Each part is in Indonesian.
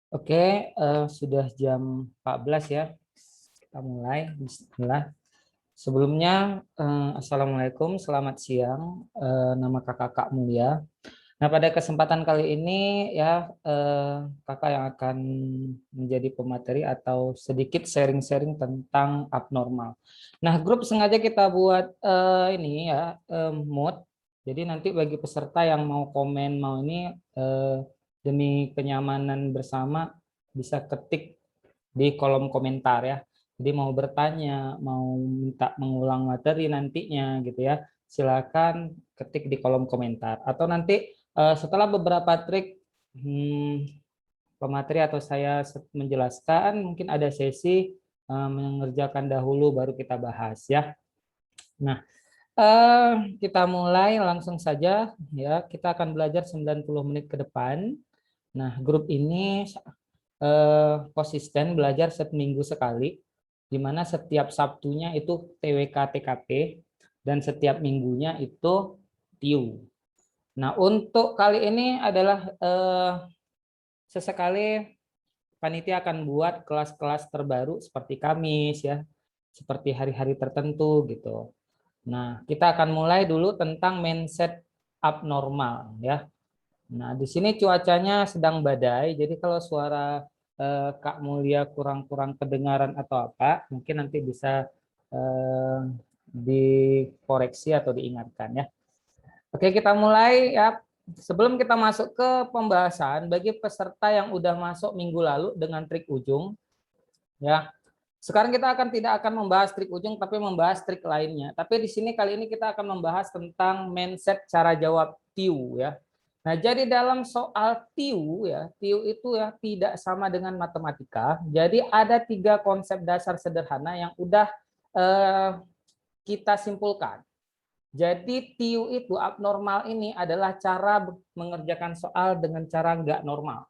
Oke, sudah jam 14 ya. Kita mulai. Bismillah. Sebelumnya, Assalamualaikum, selamat siang. Nama kakak Kak Mulia. Nah, pada kesempatan kali ini ya, kakak yang akan menjadi pemateri atau sedikit sharing-sharing tentang abnormal. Nah, grup sengaja kita buat ini ya, mood. Jadi nanti bagi peserta yang mau komen, mau ini, demi kenyamanan bersama, bisa ketik di kolom komentar ya. Jadi mau bertanya, mau minta mengulang materi nantinya gitu ya, silakan ketik di kolom komentar. Atau nanti setelah beberapa trik pemateri atau saya menjelaskan, mungkin ada sesi mengerjakan dahulu baru kita bahas ya. Nah, kita mulai langsung saja ya. Kita akan belajar 90 menit ke depan. Nah, grup ini konsisten belajar seminggu sekali, di mana setiap Sabtunya itu TWK TKP dan setiap minggunya itu TIU. Nah, untuk kali ini adalah sesekali panitia akan buat kelas-kelas terbaru seperti Kamis ya, seperti hari-hari tertentu gitu. Nah, kita akan mulai dulu tentang mindset abnormal ya. Nah, di sini cuacanya sedang badai, jadi kalau suara Kak Mulia kurang-kurang kedengaran atau apa, mungkin nanti bisa eh, dikoreksi atau diingatkan ya. Oke, kita mulai ya. Sebelum kita masuk ke pembahasan, bagi peserta yang udah masuk minggu lalu dengan trik ujung, ya. Sekarang kita tidak akan membahas trik ujung, tapi membahas trik lainnya. Tapi di sini kali ini kita akan membahas tentang mindset cara jawab TIU ya. Nah, jadi dalam soal TIU ya, TIU itu ya tidak sama dengan matematika. Jadi ada 3 konsep dasar sederhana yang udah eh, kita simpulkan. Jadi TIU itu abnormal ini adalah cara mengerjakan soal dengan cara nggak normal.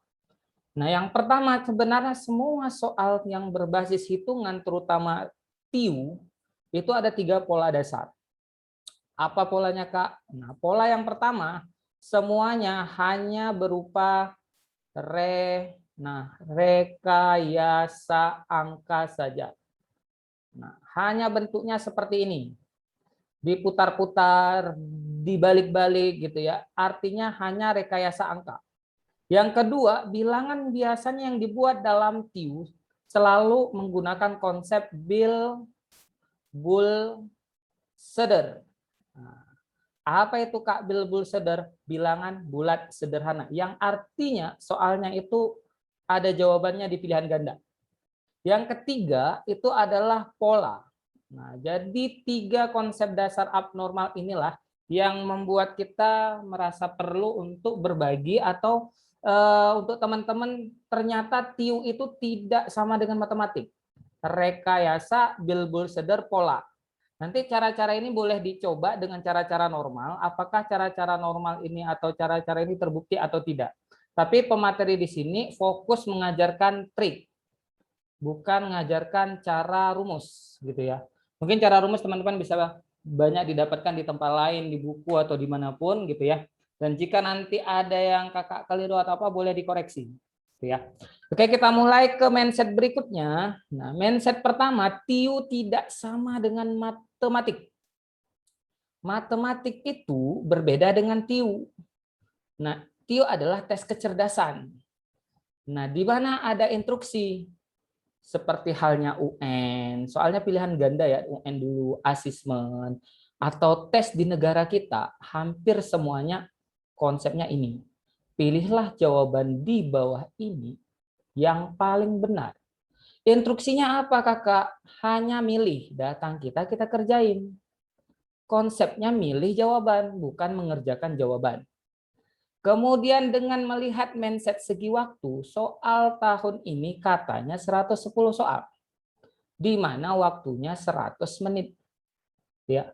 Nah, yang pertama sebenarnya semua soal yang berbasis hitungan terutama TIU itu ada 3 pola dasar. Apa polanya, Kak? Nah, pola yang pertama semuanya hanya berupa rekayasa angka saja. Nah, hanya bentuknya seperti ini. Diputar-putar, dibalik-balik gitu ya. Artinya hanya rekayasa angka. Yang kedua, bilangan biasanya yang dibuat dalam TIU selalu menggunakan konsep Bill-Bull-Seder. Nah, apa itu Kak Bill-Bull-Seder? Bilangan bulat sederhana. Yang artinya soalnya itu ada jawabannya di pilihan ganda. Yang ketiga itu adalah pola. Nah, jadi 3 konsep dasar abnormal inilah yang membuat kita merasa perlu untuk berbagi atau untuk teman-teman ternyata TIU itu tidak sama dengan matematik. Rekayasa, Bill-Bull-Seder, pola. Nanti cara-cara ini boleh dicoba dengan cara-cara normal. Apakah cara-cara normal ini atau cara-cara ini terbukti atau tidak? Tapi pemateri di sini fokus mengajarkan trik, bukan mengajarkan cara rumus gitu ya. Mungkin cara rumus teman-teman bisa banyak didapatkan di tempat lain, di buku atau dimanapun gitu ya. Dan jika nanti ada yang kakak keliru atau apa boleh dikoreksi. Gitu ya. Oke, kita mulai ke mindset berikutnya. Nah, mindset pertama, TIU tidak sama dengan matematik. Matematik itu berbeda dengan TIU. Nah, TIU adalah tes kecerdasan. Nah, di mana ada instruksi seperti halnya UN, soalnya pilihan ganda ya, UN dulu, asesmen, atau tes di negara kita, hampir semuanya konsepnya ini. Pilihlah jawaban di bawah ini yang paling benar. Instruksinya apa kakak? Hanya milih, datang kita kerjain. Konsepnya milih jawaban, bukan mengerjakan jawaban. Kemudian dengan melihat mindset segi waktu, soal tahun ini katanya 110 soal, di mana waktunya 100 menit. Ya.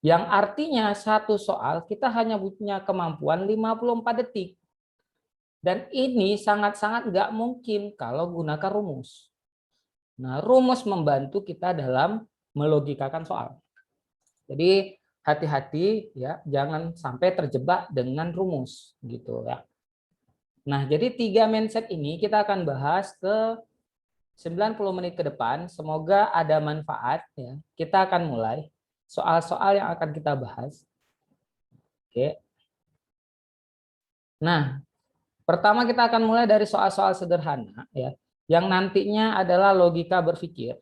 Yang artinya satu soal kita hanya punya kemampuan 54 detik. Dan ini sangat-sangat nggak mungkin kalau gunakan rumus. Nah, rumus membantu kita dalam melogikakan soal. Jadi hati-hati ya, jangan sampai terjebak dengan rumus gitu ya. Nah, jadi 3 mindset ini kita akan bahas ke 90 menit ke depan. Semoga ada manfaat ya. Kita akan mulai soal-soal yang akan kita bahas. Oke. Nah, pertama kita akan mulai dari soal-soal sederhana ya, yang nantinya adalah logika berpikir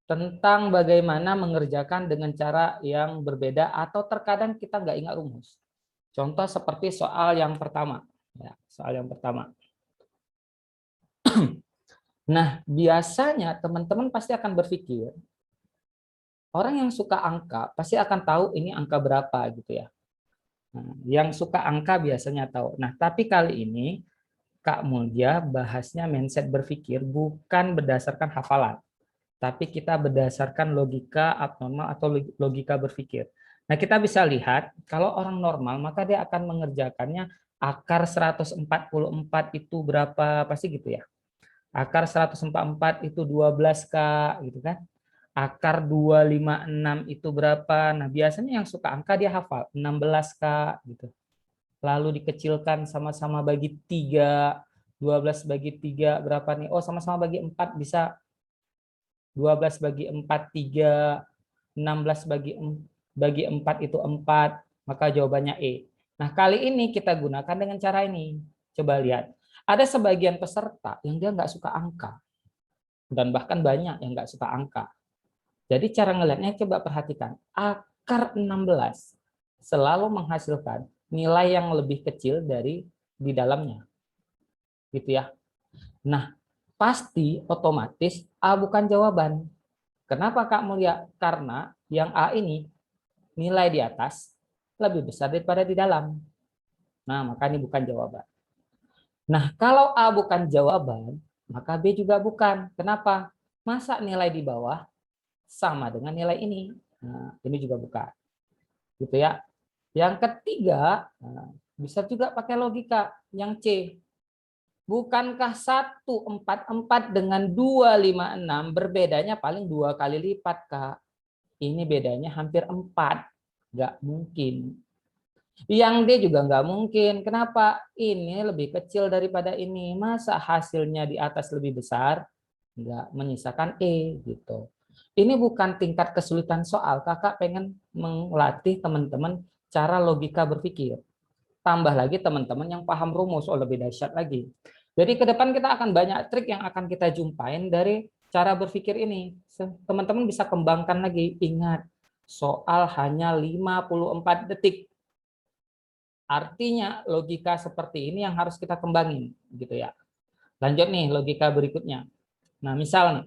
tentang bagaimana mengerjakan dengan cara yang berbeda atau terkadang kita nggak ingat rumus. Contoh seperti soal yang pertama. Ya, soal yang pertama. Nah, biasanya teman-teman pasti akan berpikir, orang yang suka angka pasti akan tahu ini angka berapa gitu ya. Nah, yang suka angka biasanya tahu. Nah, tapi kali ini Kak Mulia bahasnya mindset berpikir bukan berdasarkan hafalan, tapi kita berdasarkan logika abnormal atau logika berpikir. Nah, kita bisa lihat kalau orang normal maka dia akan mengerjakannya akar 144 itu berapa? Pasti gitu ya. Akar 144 itu 12 Kak, gitu kan. Akar 256 itu berapa? Nah, biasanya yang suka angka dia hafal 16 Kak gitu. Lalu dikecilkan sama-sama bagi 3, 12 bagi 3 berapa nih? Oh, sama-sama bagi 4 bisa 12 bagi 4 3, 16 bagi 4 itu 4, maka jawabannya E. Nah, kali ini kita gunakan dengan cara ini. Coba lihat. Ada sebagian peserta yang dia nggak suka angka. Dan bahkan banyak yang nggak suka angka. Jadi cara ngelihatnya coba perhatikan. Akar 16 selalu menghasilkan nilai yang lebih kecil dari di dalamnya. Gitu ya. Nah, pasti otomatis A bukan jawaban. Kenapa Kak Mulia? Karena yang A ini nilai di atas lebih besar daripada di dalam. Nah, maka ini bukan jawaban. Nah, kalau A bukan jawaban, maka B juga bukan. Kenapa? Masa nilai di bawah sama dengan nilai ini? Nah, ini juga bukan. Gitu ya. Yang ketiga, bisa juga pakai logika yang C. Bukankah 144 dengan 256 berbedanya paling 2 kali lipat, Kak? Ini bedanya hampir 4. Nggak mungkin. Yang D juga nggak mungkin. Kenapa? Ini lebih kecil daripada ini. Masa hasilnya di atas lebih besar? Nggak, menyisakan E gitu. Ini bukan tingkat kesulitan soal. Kakak pengen melatih teman-teman cara logika berpikir. Tambah lagi teman-teman yang paham rumus, oh lebih dahsyat lagi. Jadi ke depan kita akan banyak trik yang akan kita jumpain dari cara berpikir ini. Teman-teman bisa kembangkan lagi. Ingat, soal hanya 54 detik. Artinya logika seperti ini yang harus kita kembangin, gitu ya. Lanjut nih logika berikutnya. Nah, misal nih,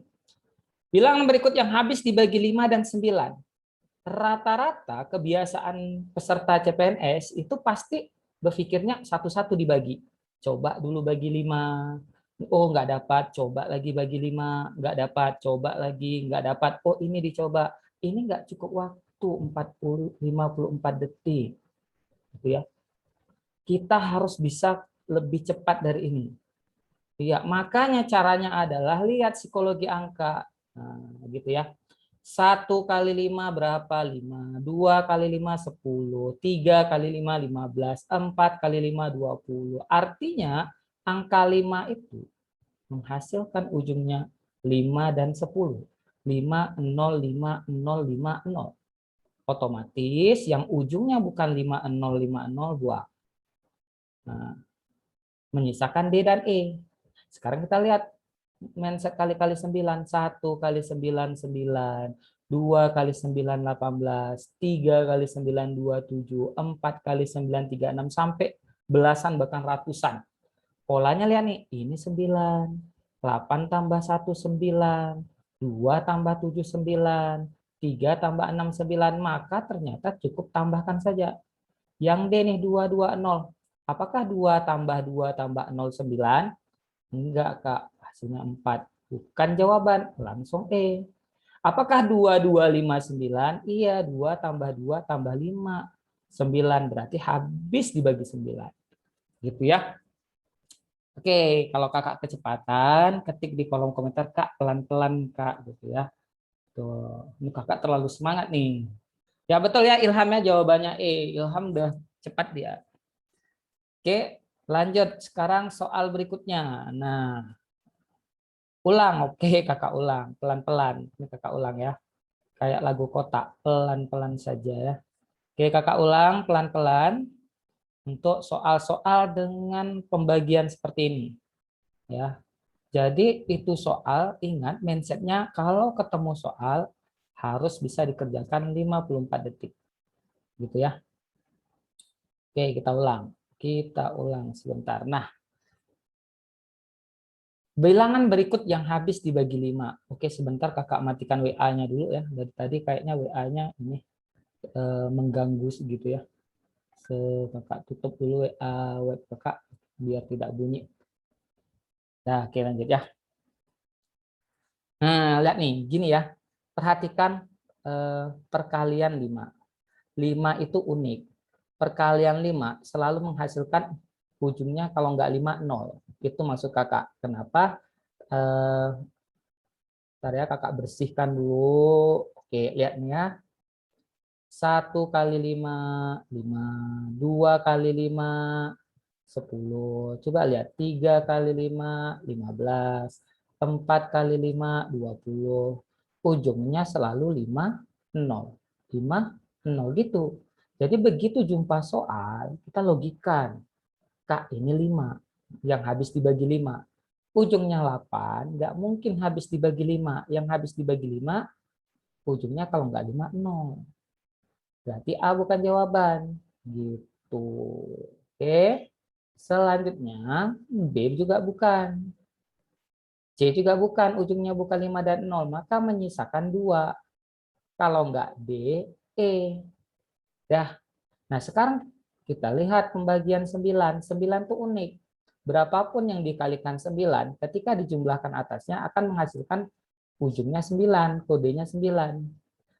bilangan berikut yang habis dibagi 5 dan 9. Rata-rata kebiasaan peserta CPNS itu pasti berpikirnya satu-satu dibagi. Coba dulu bagi 5. Oh, nggak dapat. Coba lagi bagi 5. Nggak dapat. Coba lagi. Nggak dapat. Oh, ini dicoba. Ini nggak cukup waktu 54 detik. Gitu ya. Kita harus bisa lebih cepat dari ini. Ya, makanya caranya adalah lihat psikologi angka. Nah, gitu ya. 1 kali 5 berapa? 5. 2 kali 5 10. 3 kali 5 15. 4 kali 5 20. Artinya angka 5 itu menghasilkan ujungnya 5 dan 10. 5, 0, 5, 0, 5, 0. Otomatis yang ujungnya bukan 5, 0, 5, 0, 2. Nah, menyisakan D dan E. Sekarang kita lihat mindset kali-kali 9. 1 kali 9, 9. 2 kali 9, 18. 3 kali 9, 27. 4 kali 9, 36. Sampai belasan bahkan ratusan. Polanya lihat nih. Ini 9. 8 tambah 1, 9. 2 tambah 7, 9. 3 tambah 6, 9. Maka ternyata cukup tambahkan saja. Yang D nih 2, 2, 0. Apakah 2 tambah 2 tambah 0, 9? Enggak, Kak. Hasilnya 4. Bukan jawaban. Langsung E. Apakah 2, 2, 5, 9? Iya, 2 tambah 2 tambah 5. 9. Berarti habis dibagi 9. Gitu ya. Oke, kalau kakak kecepatan, ketik di kolom komentar, Kak, pelan-pelan, Kak. Gitu ya. Tuh. Ini kakak terlalu semangat nih. Ya betul ya, Ilhamnya jawabannya E. Ilham udah cepat dia. Oke. Lanjut sekarang soal berikutnya. Nah, ulang. Oke, kakak ulang. Pelan-pelan. Ini kakak ulang ya. Kayak lagu kotak. Pelan-pelan saja ya. Oke, kakak ulang pelan-pelan untuk soal-soal dengan pembagian seperti ini. Ya. Jadi itu soal, ingat mindsetnya kalau ketemu soal harus bisa dikerjakan 54 detik. Gitu ya. Oke, kita ulang. Kita ulang sebentar. Nah, bilangan berikut yang habis dibagi 5. Oke, sebentar kakak matikan WA-nya dulu ya. Dari tadi kayaknya WA-nya ini mengganggu gitu ya. Kakak tutup dulu WA web kakak biar tidak bunyi. Nah, oke lanjut ya. Nah, lihat nih, gini ya. Perhatikan perkalian 5. 5 itu unik. Perkalian 5 selalu menghasilkan ujungnya kalau nggak 5, 0. Itu maksud kakak. Kenapa? Bentar ya, kakak bersihkan dulu. Oke, lihat nih ya. 1 kali 5, 5. 2 kali 5, 10. Coba lihat, 3 kali 5, 15. 4 kali 5, 20. Ujungnya selalu 5, 0. 5, 0 gitu. Jadi begitu jumpa soal, kita logikan. Kak, ini 5 yang habis dibagi 5. Ujungnya 8, nggak mungkin habis dibagi 5. Yang habis dibagi 5, ujungnya kalau nggak 5, 0. Berarti A bukan jawaban. Gitu. Oke. Selanjutnya, B juga bukan. C juga bukan. Ujungnya bukan 5 dan 0. Maka menyisakan 2. Kalau nggak D, E. Dah. Nah, sekarang kita lihat pembagian 9. 9 itu unik. Berapapun yang dikalikan 9, ketika dijumlahkan atasnya akan menghasilkan ujungnya 9, kodenya 9.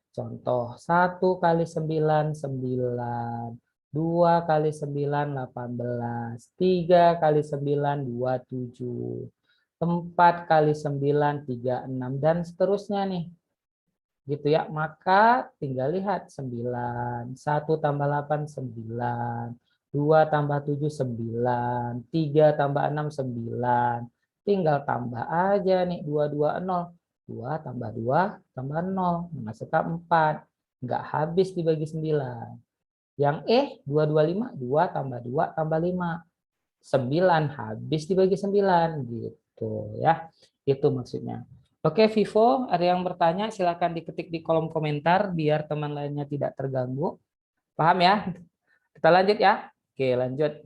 Contoh, 1 kali 9, 9. 2 kali 9, 18. 3 kali 9, 27. 4 kali 9, 36. Dan seterusnya nih. Gitu ya, maka tinggal lihat 9, 1 tambah 8, 9, 2 tambah 7, 9, 3 tambah 6, 9. Tinggal tambah aja nih, 2, 2, 0. 2 tambah 2 tambah 0, menghasilkan 4. Enggak habis dibagi 9. Yang 2, 2, 5, 2 tambah 2 tambah 5. 9 habis dibagi 9 gitu ya. Itu maksudnya. Oke, Vivo, ada yang bertanya silakan diketik di kolom komentar biar teman lainnya tidak terganggu. Paham ya? Kita lanjut ya. Oke, lanjut.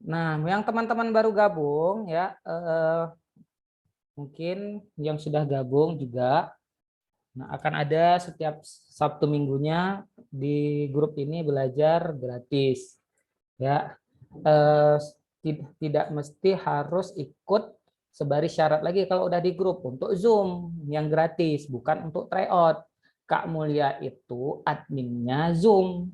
Nah, yang teman-teman baru gabung ya, mungkin yang sudah gabung juga. Nah, akan ada setiap Sabtu minggunya di grup ini belajar gratis. Ya, tidak mesti harus ikut sebaris syarat lagi kalau udah di grup untuk Zoom yang gratis, bukan untuk tryout. Kak Mulia itu adminnya Zoom,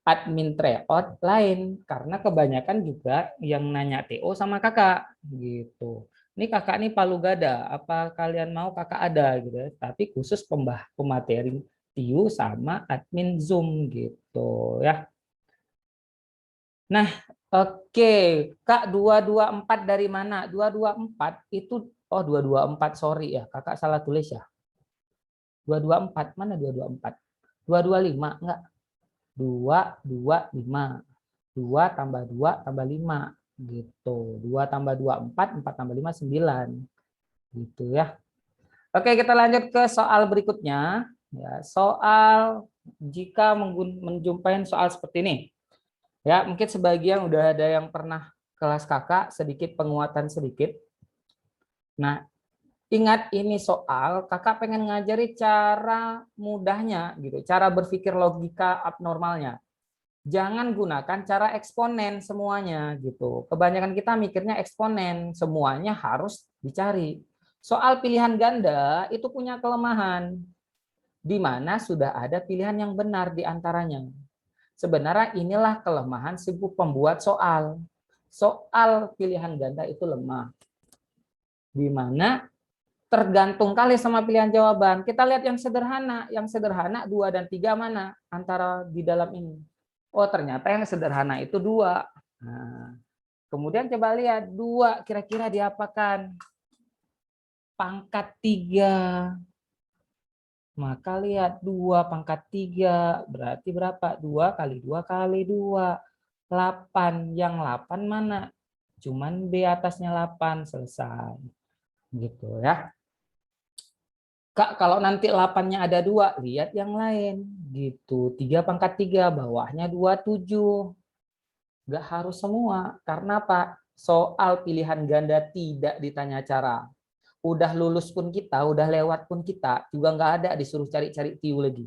admin tryout lain karena kebanyakan juga yang nanya TO sama kakak gitu. Ini kakak nih palu gada, apa kalian mau kakak ada gitu, tapi khusus pemateri TIU sama admin Zoom gitu ya. Nah, oke, Kak 224 dari mana? 224 itu, oh 224, sorry ya, kakak salah tulis ya. 224, mana 224? 225, enggak. 225. 2 tambah 2 tambah 5. Gitu. 2 tambah 2, 4, 4 tambah 5, 9. Gitu ya. Oke, kita lanjut ke soal berikutnya. Ya, soal jika menjumpai soal seperti ini. Ya, mungkin sebagian udah ada yang pernah kelas kakak, sedikit penguatan sedikit. Nah, ingat ini soal kakak pengen ngajari cara mudahnya gitu, cara berpikir logika abnormalnya. Jangan gunakan cara eksponen semuanya gitu. Kebanyakan kita mikirnya eksponen, semuanya harus dicari. Soal pilihan ganda itu punya kelemahan di mana sudah ada pilihan yang benar di antaranya. Sebenarnya inilah kelemahan si pembuat soal. Soal pilihan ganda itu lemah. Di mana tergantung kali sama pilihan jawaban. Kita lihat yang sederhana. Yang sederhana 2 dan 3 mana antara di dalam ini? Oh, ternyata yang sederhana itu 2. Nah, kemudian coba lihat 2 kira-kira diapakan? Pangkat 3. Maka lihat 2 pangkat 3 berarti berapa? 2 kali 2 kali 2. 8. Yang 8 mana? Cuman B atasnya 8, selesai. Gitu ya. Kak, kalau nanti 8-nya ada 2, lihat yang lain. Gitu. 3 pangkat 3, bawahnya 27. Nggak harus semua. Karena apa? Soal pilihan ganda tidak ditanya cara. Udah lulus pun kita, udah lewat pun kita, juga nggak ada disuruh cari-cari TIU lagi.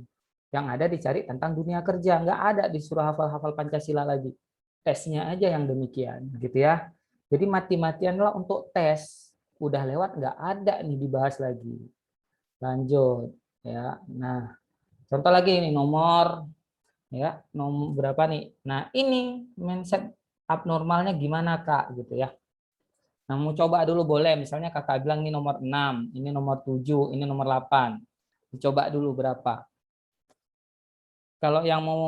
Yang ada dicari tentang dunia kerja, nggak ada disuruh hafal-hafal Pancasila lagi. Tesnya aja yang demikian, gitu ya. Jadi mati-matianlah untuk tes. Udah lewat nggak ada nih dibahas lagi. Lanjut ya. Nah, contoh lagi ini nomor ya, nomor berapa nih? Nah, ini mindset abnormalnya gimana, Kak, gitu ya. Nah, mau coba dulu boleh. Misalnya kakak bilang ini nomor 6, ini nomor 7, ini nomor 8. Dicoba dulu berapa. Kalau yang mau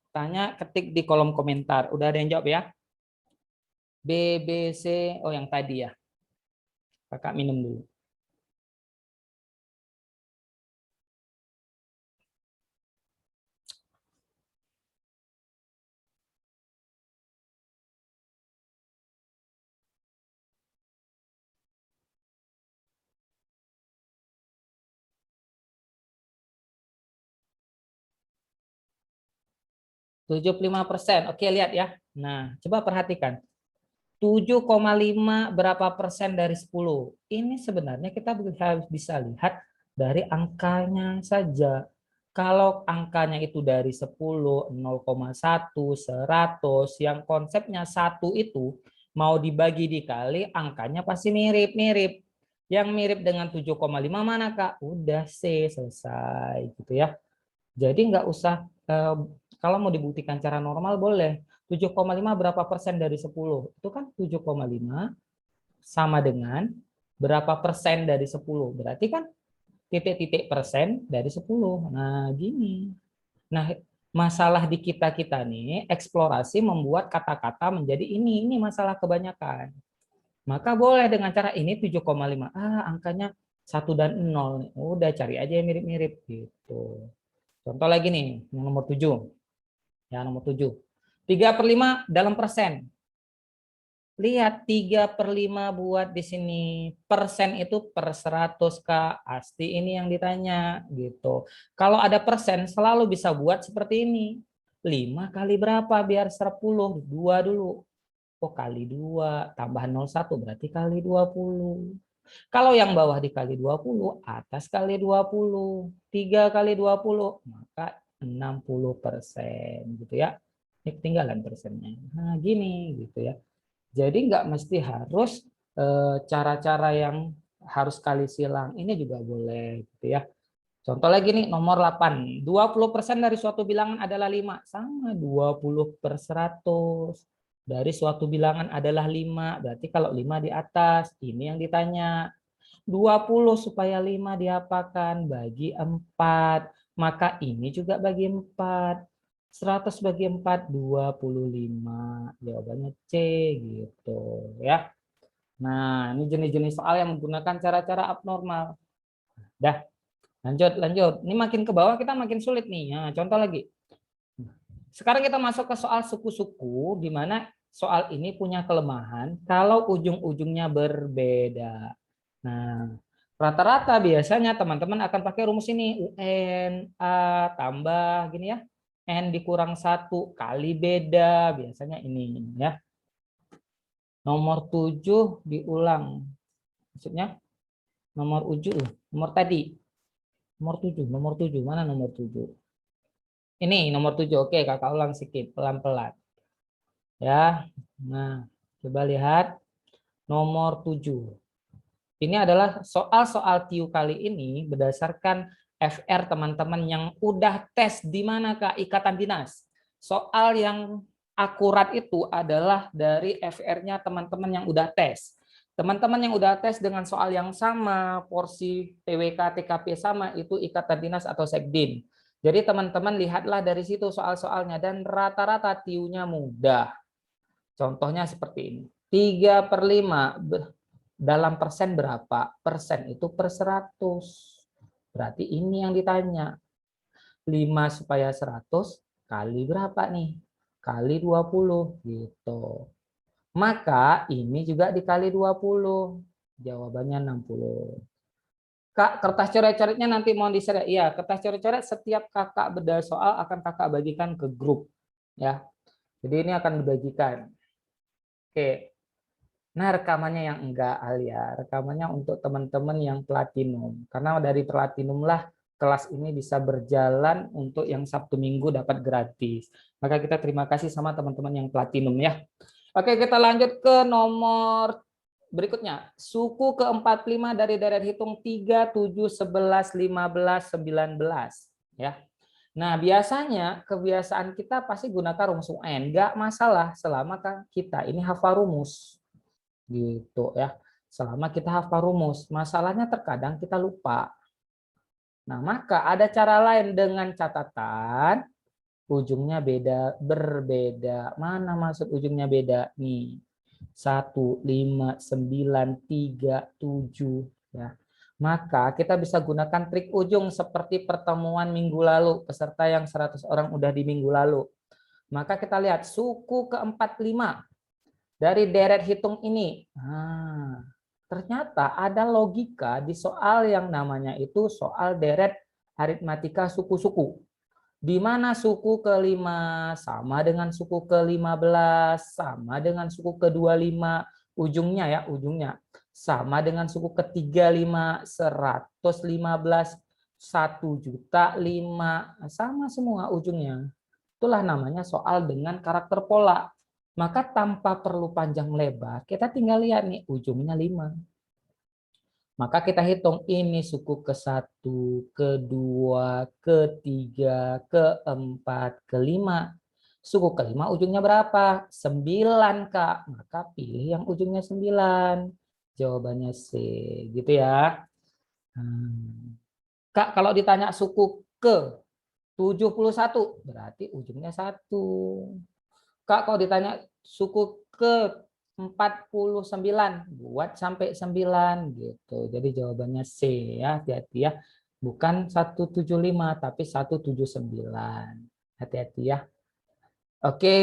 tanya, ketik di kolom komentar. Udah ada yang jawab ya? B, B, C. Oh, yang tadi ya. Kakak minum dulu. 75%. Oke, lihat ya. Nah, coba perhatikan. 7,5 berapa persen dari 10? Ini sebenarnya kita bisa lihat dari angkanya saja. Kalau angkanya itu dari 10, 0,1, 100, yang konsepnya 1 itu mau dibagi dikali, angkanya pasti mirip-mirip. Yang mirip dengan 7,5 mana, Kak? Udah C, selesai gitu ya. Jadi nggak usah, kalau mau dibuktikan cara normal boleh. 7,5 berapa persen dari 10? Itu kan 7,5 sama dengan berapa persen dari 10. Berarti kan titik-titik persen dari 10. Nah, gini. Nah, masalah di kita-kita nih, eksplorasi membuat kata-kata menjadi ini masalah kebanyakan. Maka boleh dengan cara ini 7,5. Angkanya 1 dan 0. Udah cari aja yang mirip-mirip gitu. Contoh lagi nih, yang nomor 7. Ya, nomor 7. 3/5 dalam persen. Lihat 3/5 buat di sini. Persen itu per 100, Kak. Pasti ini yang ditanya gitu. Kalau ada persen selalu bisa buat seperti ini. 5 kali berapa biar 10? 2 dulu. Oh, kali 2 tambah 01 berarti kali 20. Kalau yang bawah dikali 20, atas kali 20. 3 kali 20, maka 60% gitu ya. Ini ketinggalan persennya. Nah, gini gitu ya. Jadi nggak mesti harus cara-cara yang harus kali silang. Ini juga boleh gitu ya. Contoh lagi nih nomor 8. 20% dari suatu bilangan adalah 5. Sama 20/100 dari suatu bilangan adalah 5. Berarti kalau 5 di atas, ini yang ditanya. 20 supaya 5 diapakan? Bagi 4. Maka ini juga bagi 4. 100 bagi 4, 25. Jawabannya C gitu ya. Nah, ini jenis-jenis soal yang menggunakan cara-cara abnormal. Dah, lanjut. Ini makin ke bawah kita makin sulit nih. Nah, contoh lagi. Sekarang kita masuk ke soal suku-suku, di mana soal ini punya kelemahan kalau ujung-ujungnya berbeda. Nah, rata-rata biasanya teman-teman akan pakai rumus ini, UN, A, tambah gini ya, N dikurang 1 kali beda, biasanya ini ya. Nomor 7 diulang, maksudnya nomor ujung, nomor tadi, nomor 7, mana nomor 7? Ini nomor 7, oke kakak ulang sedikit, pelan-pelan. Ya, nah coba lihat nomor 7. Ini adalah soal-soal TIU kali ini berdasarkan FR teman-teman yang udah tes di mana Kak Ikatan Dinas. Soal yang akurat itu adalah dari FR-nya teman-teman yang udah tes. Teman-teman yang udah tes dengan soal yang sama, porsi TWK, TKP sama, itu Ikatan Dinas atau Sekdin. Jadi teman-teman lihatlah dari situ soal-soalnya dan rata-rata TIU-nya mudah. Contohnya seperti ini. 3/5 dalam persen berapa? Persen itu per 100. Berarti ini yang ditanya. 5 supaya 100 kali berapa nih? Kali 20 gitu. Maka ini juga dikali 20. Jawabannya 60. Kak, kertas coret-coretnya nanti mau di-share. Iya, kertas coret-coret setiap kakak beda soal akan kakak bagikan ke grup. Ya, jadi ini akan dibagikan. Oke. Nah, rekamannya yang enggak, Alia. Rekamannya untuk teman-teman yang platinum. Karena dari platinum lah kelas ini bisa berjalan untuk yang Sabtu Minggu dapat gratis. Maka kita terima kasih sama teman-teman yang platinum ya. Oke, kita lanjut ke nomor berikutnya. Suku ke-45 dari deret hitung 3, 7, 11, 15, 19. Ya. Nah, biasanya kebiasaan kita pasti gunakan rumus UN. Enggak masalah selama kita ini hafal rumus. Gitu ya. Selama kita hafal rumus, masalahnya terkadang kita lupa. Nah, maka ada cara lain dengan catatan ujungnya berbeda. Mana maksud ujungnya beda? Nih. 1, 5, 9, 3, 7 ya. Maka kita bisa gunakan trik ujung seperti pertemuan minggu lalu, peserta yang 100 orang udah di minggu lalu. Maka kita lihat suku ke-45 dari deret hitung ini. Nah, ternyata ada logika di soal yang namanya itu soal deret aritmatika suku-suku. Di mana suku ke-5 sama dengan suku ke-15, sama dengan suku ke-25, ujungnya ya, ujungnya. Sama dengan suku ke-35, 115, 1.000.005, sama semua ujungnya. Itulah namanya soal dengan karakter pola. Maka tanpa perlu panjang lebar, kita tinggal lihat nih ujungnya 5. Maka kita hitung ini suku ke-1, ke-2, ke-3, ke-4, ke-5. Suku ke-5 ujungnya berapa? 9, Kak. Maka pilih yang ujungnya 9. Jawabannya C, gitu ya. Kak, kalau ditanya suku ke 71, berarti ujungnya 1. Kak, kalau ditanya suku ke 49, buat sampai 9 gitu. Jadi jawabannya C ya, hati-hati ya. Bukan 175 tapi 179. Hati-hati ya. Oke.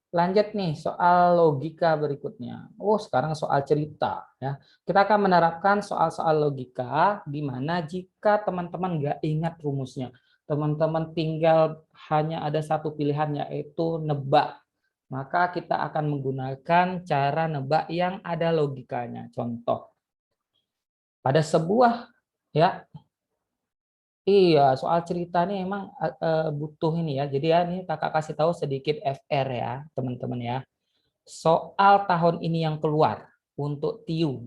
Lanjut nih soal logika berikutnya. Oh, sekarang soal cerita ya. Kita akan menerapkan soal-soal logika di mana jika teman-teman nggak ingat rumusnya, teman-teman tinggal hanya ada satu pilihan yaitu nebak. Maka kita akan menggunakan cara nebak yang ada logikanya. Contoh, pada sebuah ya, iya soal cerita ini emang butuh ini ya. Jadi ya ini kakak kasih tahu sedikit FR ya teman-teman ya. Soal tahun ini yang keluar untuk TIU.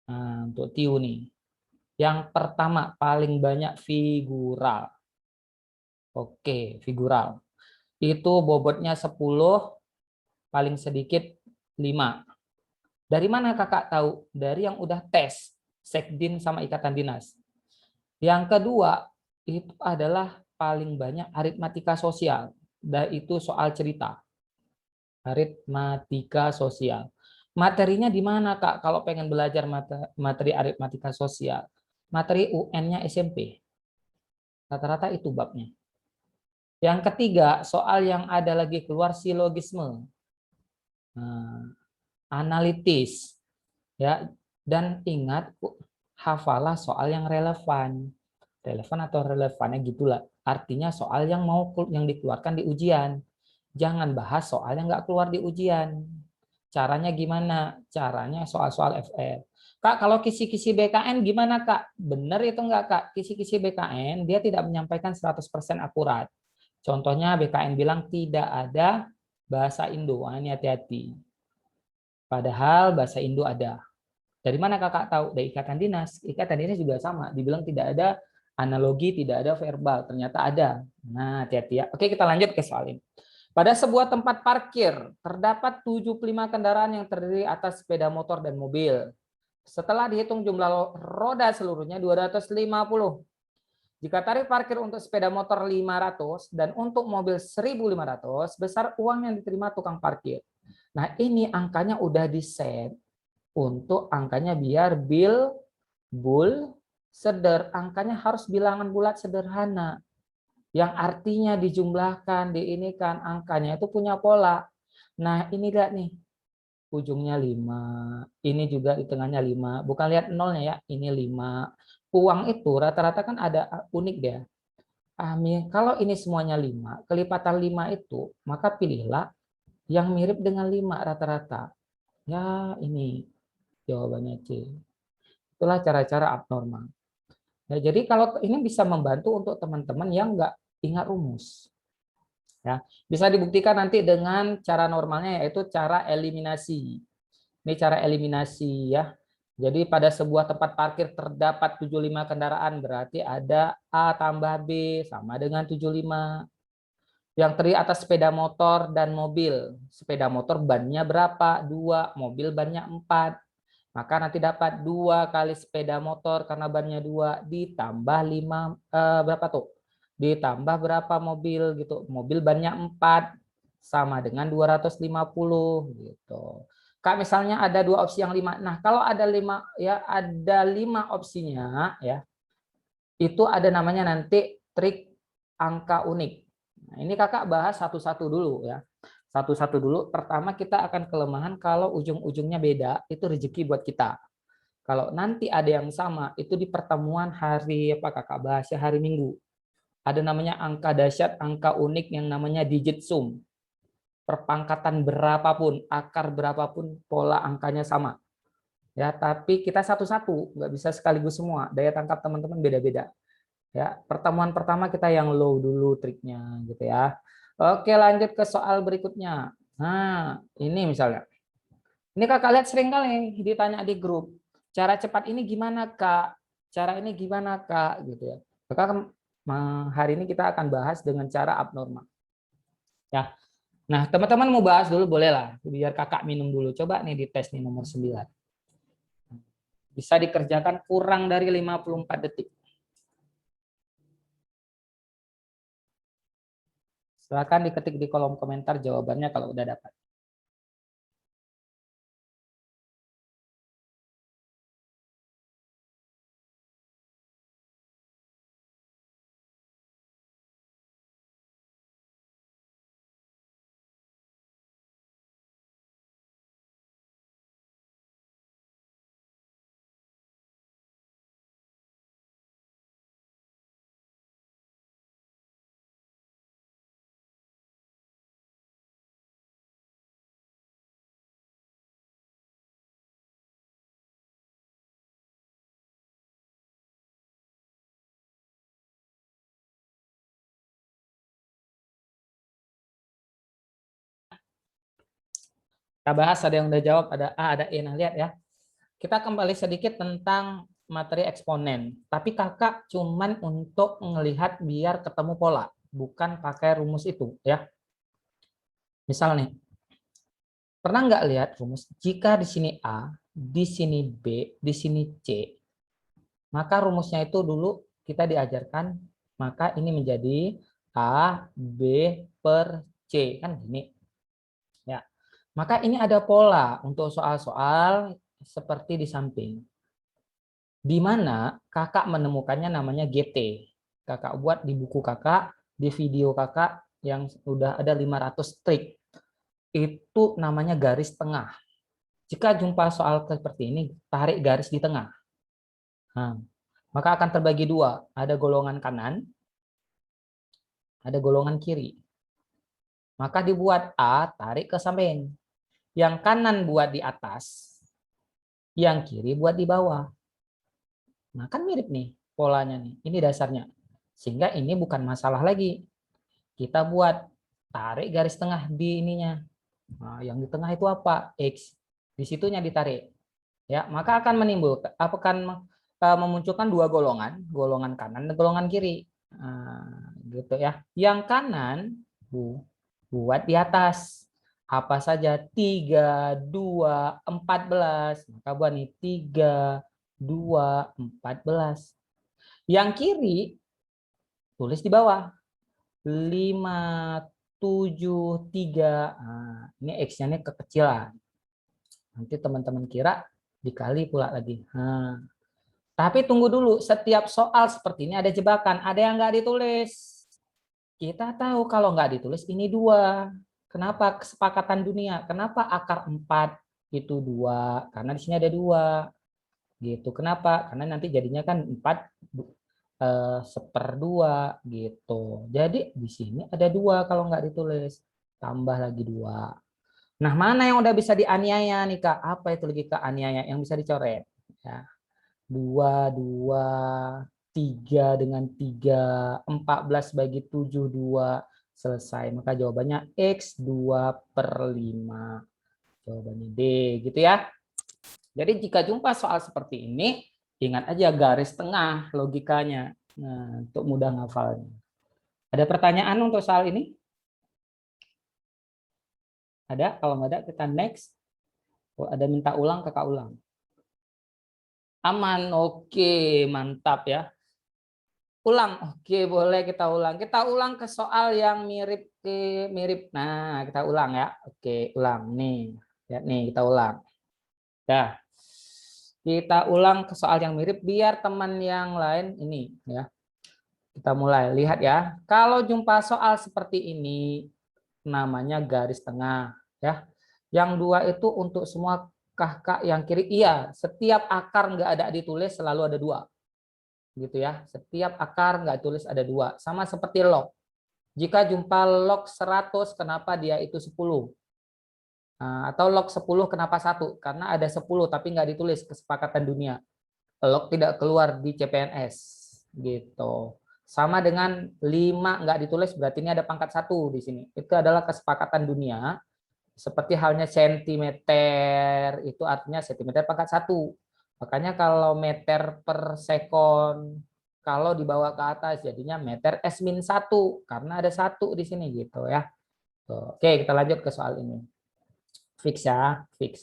Nah, untuk TIU nih. Yang pertama paling banyak figural. Oke, figural. Itu bobotnya 10, paling sedikit 5. Dari mana kakak tahu? Dari yang udah tes Sekdin sama Ikatan Dinas. Yang kedua itu adalah paling banyak aritmatika sosial. Dan itu soal cerita. Aritmatika sosial. Materinya di mana, Kak? Kalau pengen belajar materi aritmatika sosial. Materi UN-nya SMP. Rata-rata itu babnya. Yang ketiga, soal yang ada lagi keluar silogisme. Nah, analitis. Ya, dan ingat hafalah soal yang relevan. Relevan atau relevannya gitulah. Artinya soal yang yang dikeluarkan di ujian. Jangan bahas soal yang nggak keluar di ujian. Caranya gimana? Caranya soal-soal FR. Kak, kalau kisi-kisi BKN gimana, Kak? Benar itu enggak, Kak? Kisi-kisi BKN dia tidak menyampaikan 100% akurat. Contohnya BKN bilang tidak ada bahasa Indo. Nah, ini hati-hati. Padahal bahasa Indo ada. Dari mana Kakak tahu? Dari Ikatan Dinas. Ikatan Dinas juga sama. Dibilang tidak ada analogi, tidak ada verbal. Ternyata ada. Nah, hati-hati ya. Oke, kita lanjut ke soal ini. Pada sebuah tempat parkir, terdapat 75 kendaraan yang terdiri atas sepeda motor dan mobil. Setelah dihitung jumlah roda seluruhnya 250. Jika tarif parkir untuk sepeda motor 500 dan untuk mobil 1.500, besar uang yang diterima tukang parkir. Nah, ini angkanya udah di-set untuk angkanya biar bul seder. Angkanya harus bilangan bulat sederhana. Yang artinya dijumlahkan, diinikan, angkanya itu punya pola. Nah, ini lihat nih. Ujungnya 5, ini juga di tengahnya 5. Bukan lihat nolnya ya, ini 5. Uang itu rata-rata kan ada unik dia. Kalau ini semuanya 5, kelipatan 5 itu, maka pilihlah yang mirip dengan 5 rata-rata. Ya, ini jawabannya C. Itulah cara-cara abnormal. Nah, jadi kalau ini bisa membantu untuk teman-teman yang nggak ingat rumus. Ya, bisa dibuktikan nanti dengan cara normalnya, yaitu cara eliminasi. Ini cara eliminasi ya. Jadi pada sebuah tempat parkir terdapat 75 kendaraan, berarti ada A tambah B sama dengan 75. Yang terdiri atas sepeda motor dan mobil. Sepeda motor bannya berapa? 2, mobil bannya 4. Maka nanti dapat 2 kali sepeda motor karena bannya 2 ditambah 5 berapa tuh? Ditambah berapa mobil gitu. Mobil bannya 4 sama dengan 250 gitu. Kak, misalnya ada 2 opsi yang 5. Nah, kalau ada 5 ya, ada 5 opsinya ya. Itu ada namanya nanti trik angka unik. Nah, ini Kakak bahas satu-satu dulu ya. Satu-satu dulu. Pertama kita akan kelemahan kalau ujung-ujungnya beda, itu rezeki buat kita. Kalau nanti ada yang sama, itu di pertemuan hari apa Kakak bahas ya, hari Minggu. Ada namanya angka dahsyat, angka unik yang namanya digit sum. Perpangkatan berapapun, akar berapapun, pola angkanya sama. Ya, tapi kita satu-satu, nggak bisa sekaligus semua. Daya tangkap teman-teman beda-beda. Ya, pertemuan pertama kita yang low dulu triknya gitu ya. Oke, lanjut ke soal berikutnya. Nah, ini misalnya. Ini Kakak lihat sering kali ditanya di grup. Cara cepat ini gimana, Kak? Cara ini gimana, Kak? Gitu ya. Maka hari ini kita akan bahas dengan cara abnormal. Ya. Nah, teman-teman mau bahas dulu boleh lah. Biar Kakak minum dulu. Coba nih di tes nih nomor 9. Bisa dikerjakan kurang dari 54 detik. Silakan diketik di kolom komentar jawabannya kalau udah dapat. Kita bahas, ada yang udah jawab, ada A, ada E. Nah, lihat ya. Kita kembali sedikit tentang materi eksponen. Tapi Kakak cuman untuk melihat biar ketemu pola, bukan pakai rumus itu ya. Misal nih, pernah nggak lihat rumus? Jika di sini A, di sini B, di sini C, maka rumusnya itu dulu kita diajarkan, maka ini menjadi A, B per C. Kan gini. Ya. Maka ini ada pola untuk soal-soal seperti di samping. Di mana Kakak menemukannya namanya GT. Kakak buat di buku Kakak, di video Kakak yang sudah ada 500 trik. Itu namanya garis tengah. Jika jumpa soal seperti ini, tarik garis di tengah. Nah, maka akan terbagi dua. Ada golongan kanan, ada golongan kiri. Maka dibuat A, tarik ke samping. Yang kanan buat di atas, yang kiri buat di bawah. Nah, kan mirip nih polanya nih. Ini dasarnya. Sehingga ini bukan masalah lagi. Kita buat tarik garis tengah di ininya. Nah, yang di tengah itu apa? X. Di situnya ditarik. Ya, maka akan menimbulkan memunculkan dua golongan, golongan kanan dan golongan kiri. Nah, gitu ya. Yang kanan buat di atas. Apa saja? 3, 2, 14. Maka buat nih 3, 2, 14. Yang kiri tulis di bawah. 5, 7, 3. Nah, ini X-nya ini kekecilan. Nanti teman-teman kira dikali pula lagi. Nah, tapi tunggu dulu, setiap soal seperti ini ada jebakan, ada yang nggak ditulis. Kita tahu kalau nggak ditulis ini 2. Kenapa kesepakatan dunia? Kenapa akar 4 itu 2? Karena di sini ada 2. Gitu. Kenapa? Karena nanti jadinya kan 4 1/2 gitu. Jadi di sini ada 2 kalau nggak ditulis. Tambah lagi 2. Nah, mana yang udah bisa dianiaya nih Kak? Apa itu logika aniaya yang bisa dicoret? Ya. 2, 2, 3 dengan 3, 14 bagi 7, 2. Selesai. Maka jawabannya X 2/5. Jawabannya D, gitu ya. Jadi jika jumpa soal seperti ini, ingat aja garis tengah logikanya. Nah, untuk mudah ngafalnya. Ada pertanyaan untuk soal ini? Ada? Kalau nggak ada, kita next. Oh, ada minta ulang, kakak ulang. Aman, oke, mantap ya. Ulang, oke, boleh kita ulang. Kita ulang ke soal yang mirip. Nah, kita ulang ya. Oke, ulang nih. Ya, nih kita ulang. Ya. Kita ulang ke soal yang mirip biar teman yang lain ini ya. Kita mulai lihat ya. Kalau jumpa soal seperti ini namanya garis tengah ya. Yang 2 itu untuk semua kakak yang kiri. Iya, setiap akar nggak ada ditulis selalu ada 2. Gitu ya. Setiap akar nggak tulis ada 2. Sama seperti log. Jika jumpa log 100, kenapa dia itu 10? Nah, atau log 10 kenapa 1? Karena ada 10 tapi nggak ditulis kesepakatan dunia. Log tidak keluar di CPNS. Gitu. Sama dengan 5 nggak ditulis berarti ini ada pangkat 1 di sini. Itu adalah kesepakatan dunia. Seperti halnya sentimeter, itu artinya sentimeter pangkat 1. Makanya kalau meter per sekon, kalau dibawa ke atas jadinya meter S-1 karena ada 1 di sini gitu ya. Oke, kita lanjut ke soal ini. Fix ya, fix.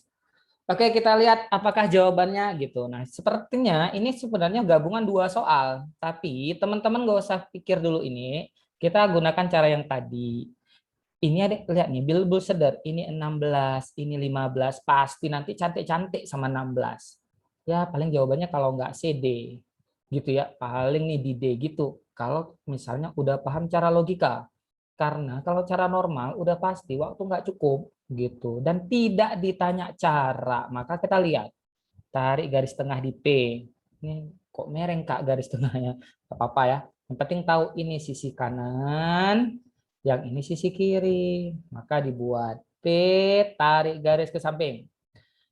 Oke, kita lihat apakah jawabannya gitu. Nah, sepertinya ini sebenarnya gabungan 2 soal, tapi teman-teman nggak usah pikir dulu ini. Kita gunakan cara yang tadi. Ini ada lihat nih, Bilbul Seder, ini 16, ini 15, pasti nanti cantik-cantik sama 16. Ya, paling jawabannya kalau nggak CD gitu ya, paling nih di D gitu. Kalau misalnya udah paham cara logika. Karena kalau cara normal udah pasti waktu nggak cukup gitu dan tidak ditanya cara, maka kita lihat tarik garis tengah di P. Ini kok mereng Kak garis tengahnya? Gak apa-apa ya. Yang penting tahu ini sisi kanan, yang ini sisi kiri. Maka dibuat P, tarik garis ke samping.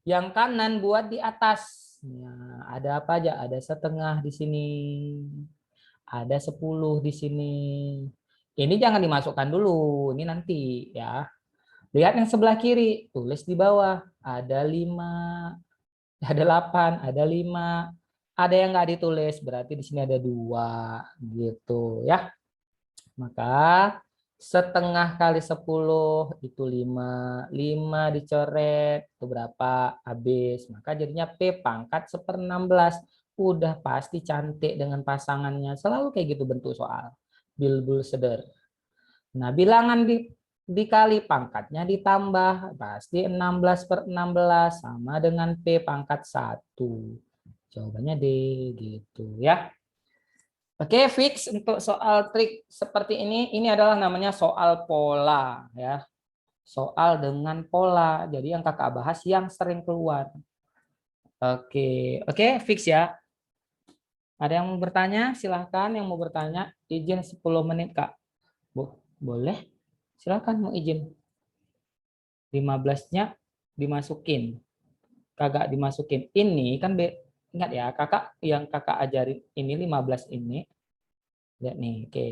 Yang kanan buat di atas. Nah, ada apa aja? Ada setengah di sini. Ada 10 di sini. Ini jangan dimasukkan dulu, ini nanti ya. Lihat yang sebelah kiri, tulis di bawah. Ada 5, ada 8, ada 5. Ada yang nggak ditulis, berarti di sini ada 2 gitu ya. Maka setengah kali 10 itu 5. 5 dicoret, itu berapa? Habis. Maka jadinya P pangkat 1/16. Udah pasti cantik dengan pasangannya. Selalu kayak gitu bentuk soal. Bilbul Seder. Nah, bilangan dikali pangkatnya ditambah. Pasti 16/16 sama dengan P pangkat 1. Jawabannya D gitu ya. Oke, fix untuk soal trik seperti ini adalah namanya soal pola ya. Soal dengan pola. Jadi yang kakak bahas yang sering keluar. Oke, fix ya. Ada yang mau bertanya? Silahkan yang mau bertanya. Izin 10 menit, Kak. Boleh? Silahkan mau izin. 15-nya dimasukin. Kagak dimasukin. Ini kan ingat ya, kakak yang kakak ajarin ini 15 ini. Lihat nih, oke.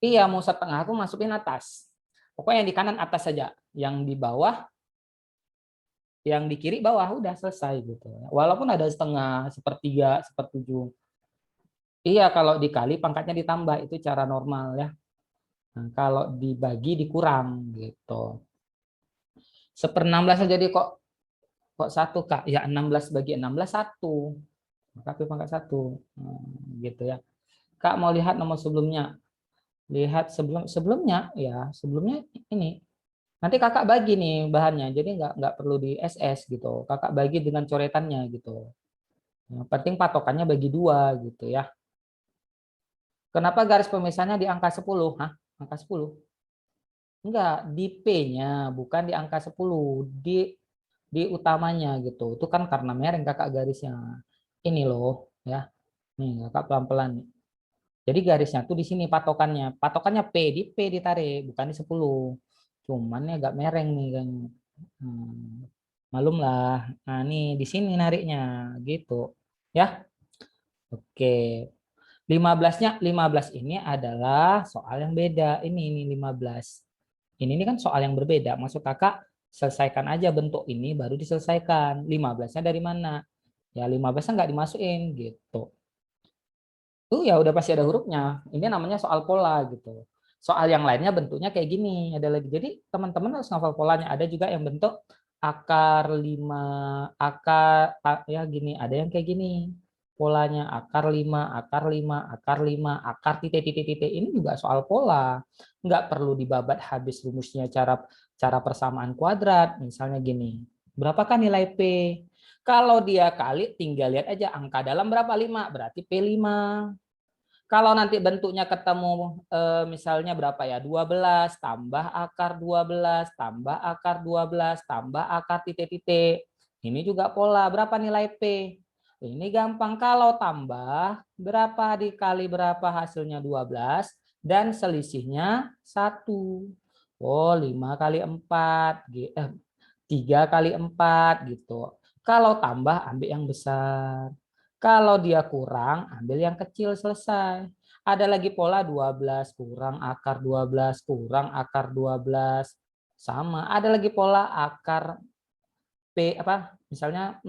Iya, mau setengah aku masukin atas. Pokoknya yang di kanan atas saja. Yang di bawah, yang di kiri bawah, udah selesai gitu. Walaupun ada setengah, sepertiga, sepertujuh. Iya, kalau dikali pangkatnya ditambah, itu cara normal ya. Nah, kalau dibagi dikurang gitu. 1/16 jadi kok 1 Kak? Ya 16 bagi 16 1. maka P pangkat 1. Gitu ya. Kak mau lihat nomor sebelumnya. Lihat sebelumnya ya, sebelumnya ini. Nanti kakak bagi nih bahannya, jadi nggak perlu di SS gitu. Kakak bagi dengan coretannya gitu. Yang penting patokannya bagi 2 gitu ya. Kenapa garis pemisahnya di angka 10? Hah? Angka 10? Enggak, di P-nya, bukan di angka 10, di utamanya gitu. Itu kan karena mereng kakak garisnya. Ini loh, ya. Nih, kakak pelan-pelan nih. Jadi garisnya tuh di sini patokannya. Patokannya P, di P ditarik, bukan di 10. Cuman ya agak mereng nih kan. Malum lah. Nah, nih di sini nariknya gitu. Ya. Oke. 15-nya 15 ini adalah soal yang beda. Ini 15. Ini kan soal yang berbeda. Maksud kakak selesaikan aja bentuk ini baru diselesaikan. 15-nya dari mana? Ya 15-nya nggak dimasukin gitu. Ya udah pasti ada hurufnya. Ini namanya soal pola gitu. Soal yang lainnya bentuknya kayak gini. Ada lagi. Jadi teman-teman harus ngafal polanya. Ada juga yang bentuk akar 5, akar ya gini. Ada yang kayak gini. Polanya akar 5, akar 5, akar 5, akar titik-titik-titik. Ini juga soal pola. Nggak perlu dibabat habis rumusnya cara persamaan kuadrat. Misalnya gini. Berapakah nilai P? Kalau dia kali, tinggal lihat aja angka dalam berapa 5, berarti P5. Kalau nanti bentuknya ketemu misalnya berapa ya? 12 tambah akar 12 tambah akar 12 tambah akar titik-titik. Ini juga pola. Berapa nilai P? Ini gampang. Kalau tambah berapa dikali berapa hasilnya 12 dan selisihnya 1. Oh, 5 kali 4. 3 kali 4 gitu. Kalau tambah ambil yang besar. Kalau dia kurang ambil yang kecil, selesai. Ada lagi pola 12 kurang akar 12 kurang akar 12 sama. Ada lagi pola akar P apa? Misalnya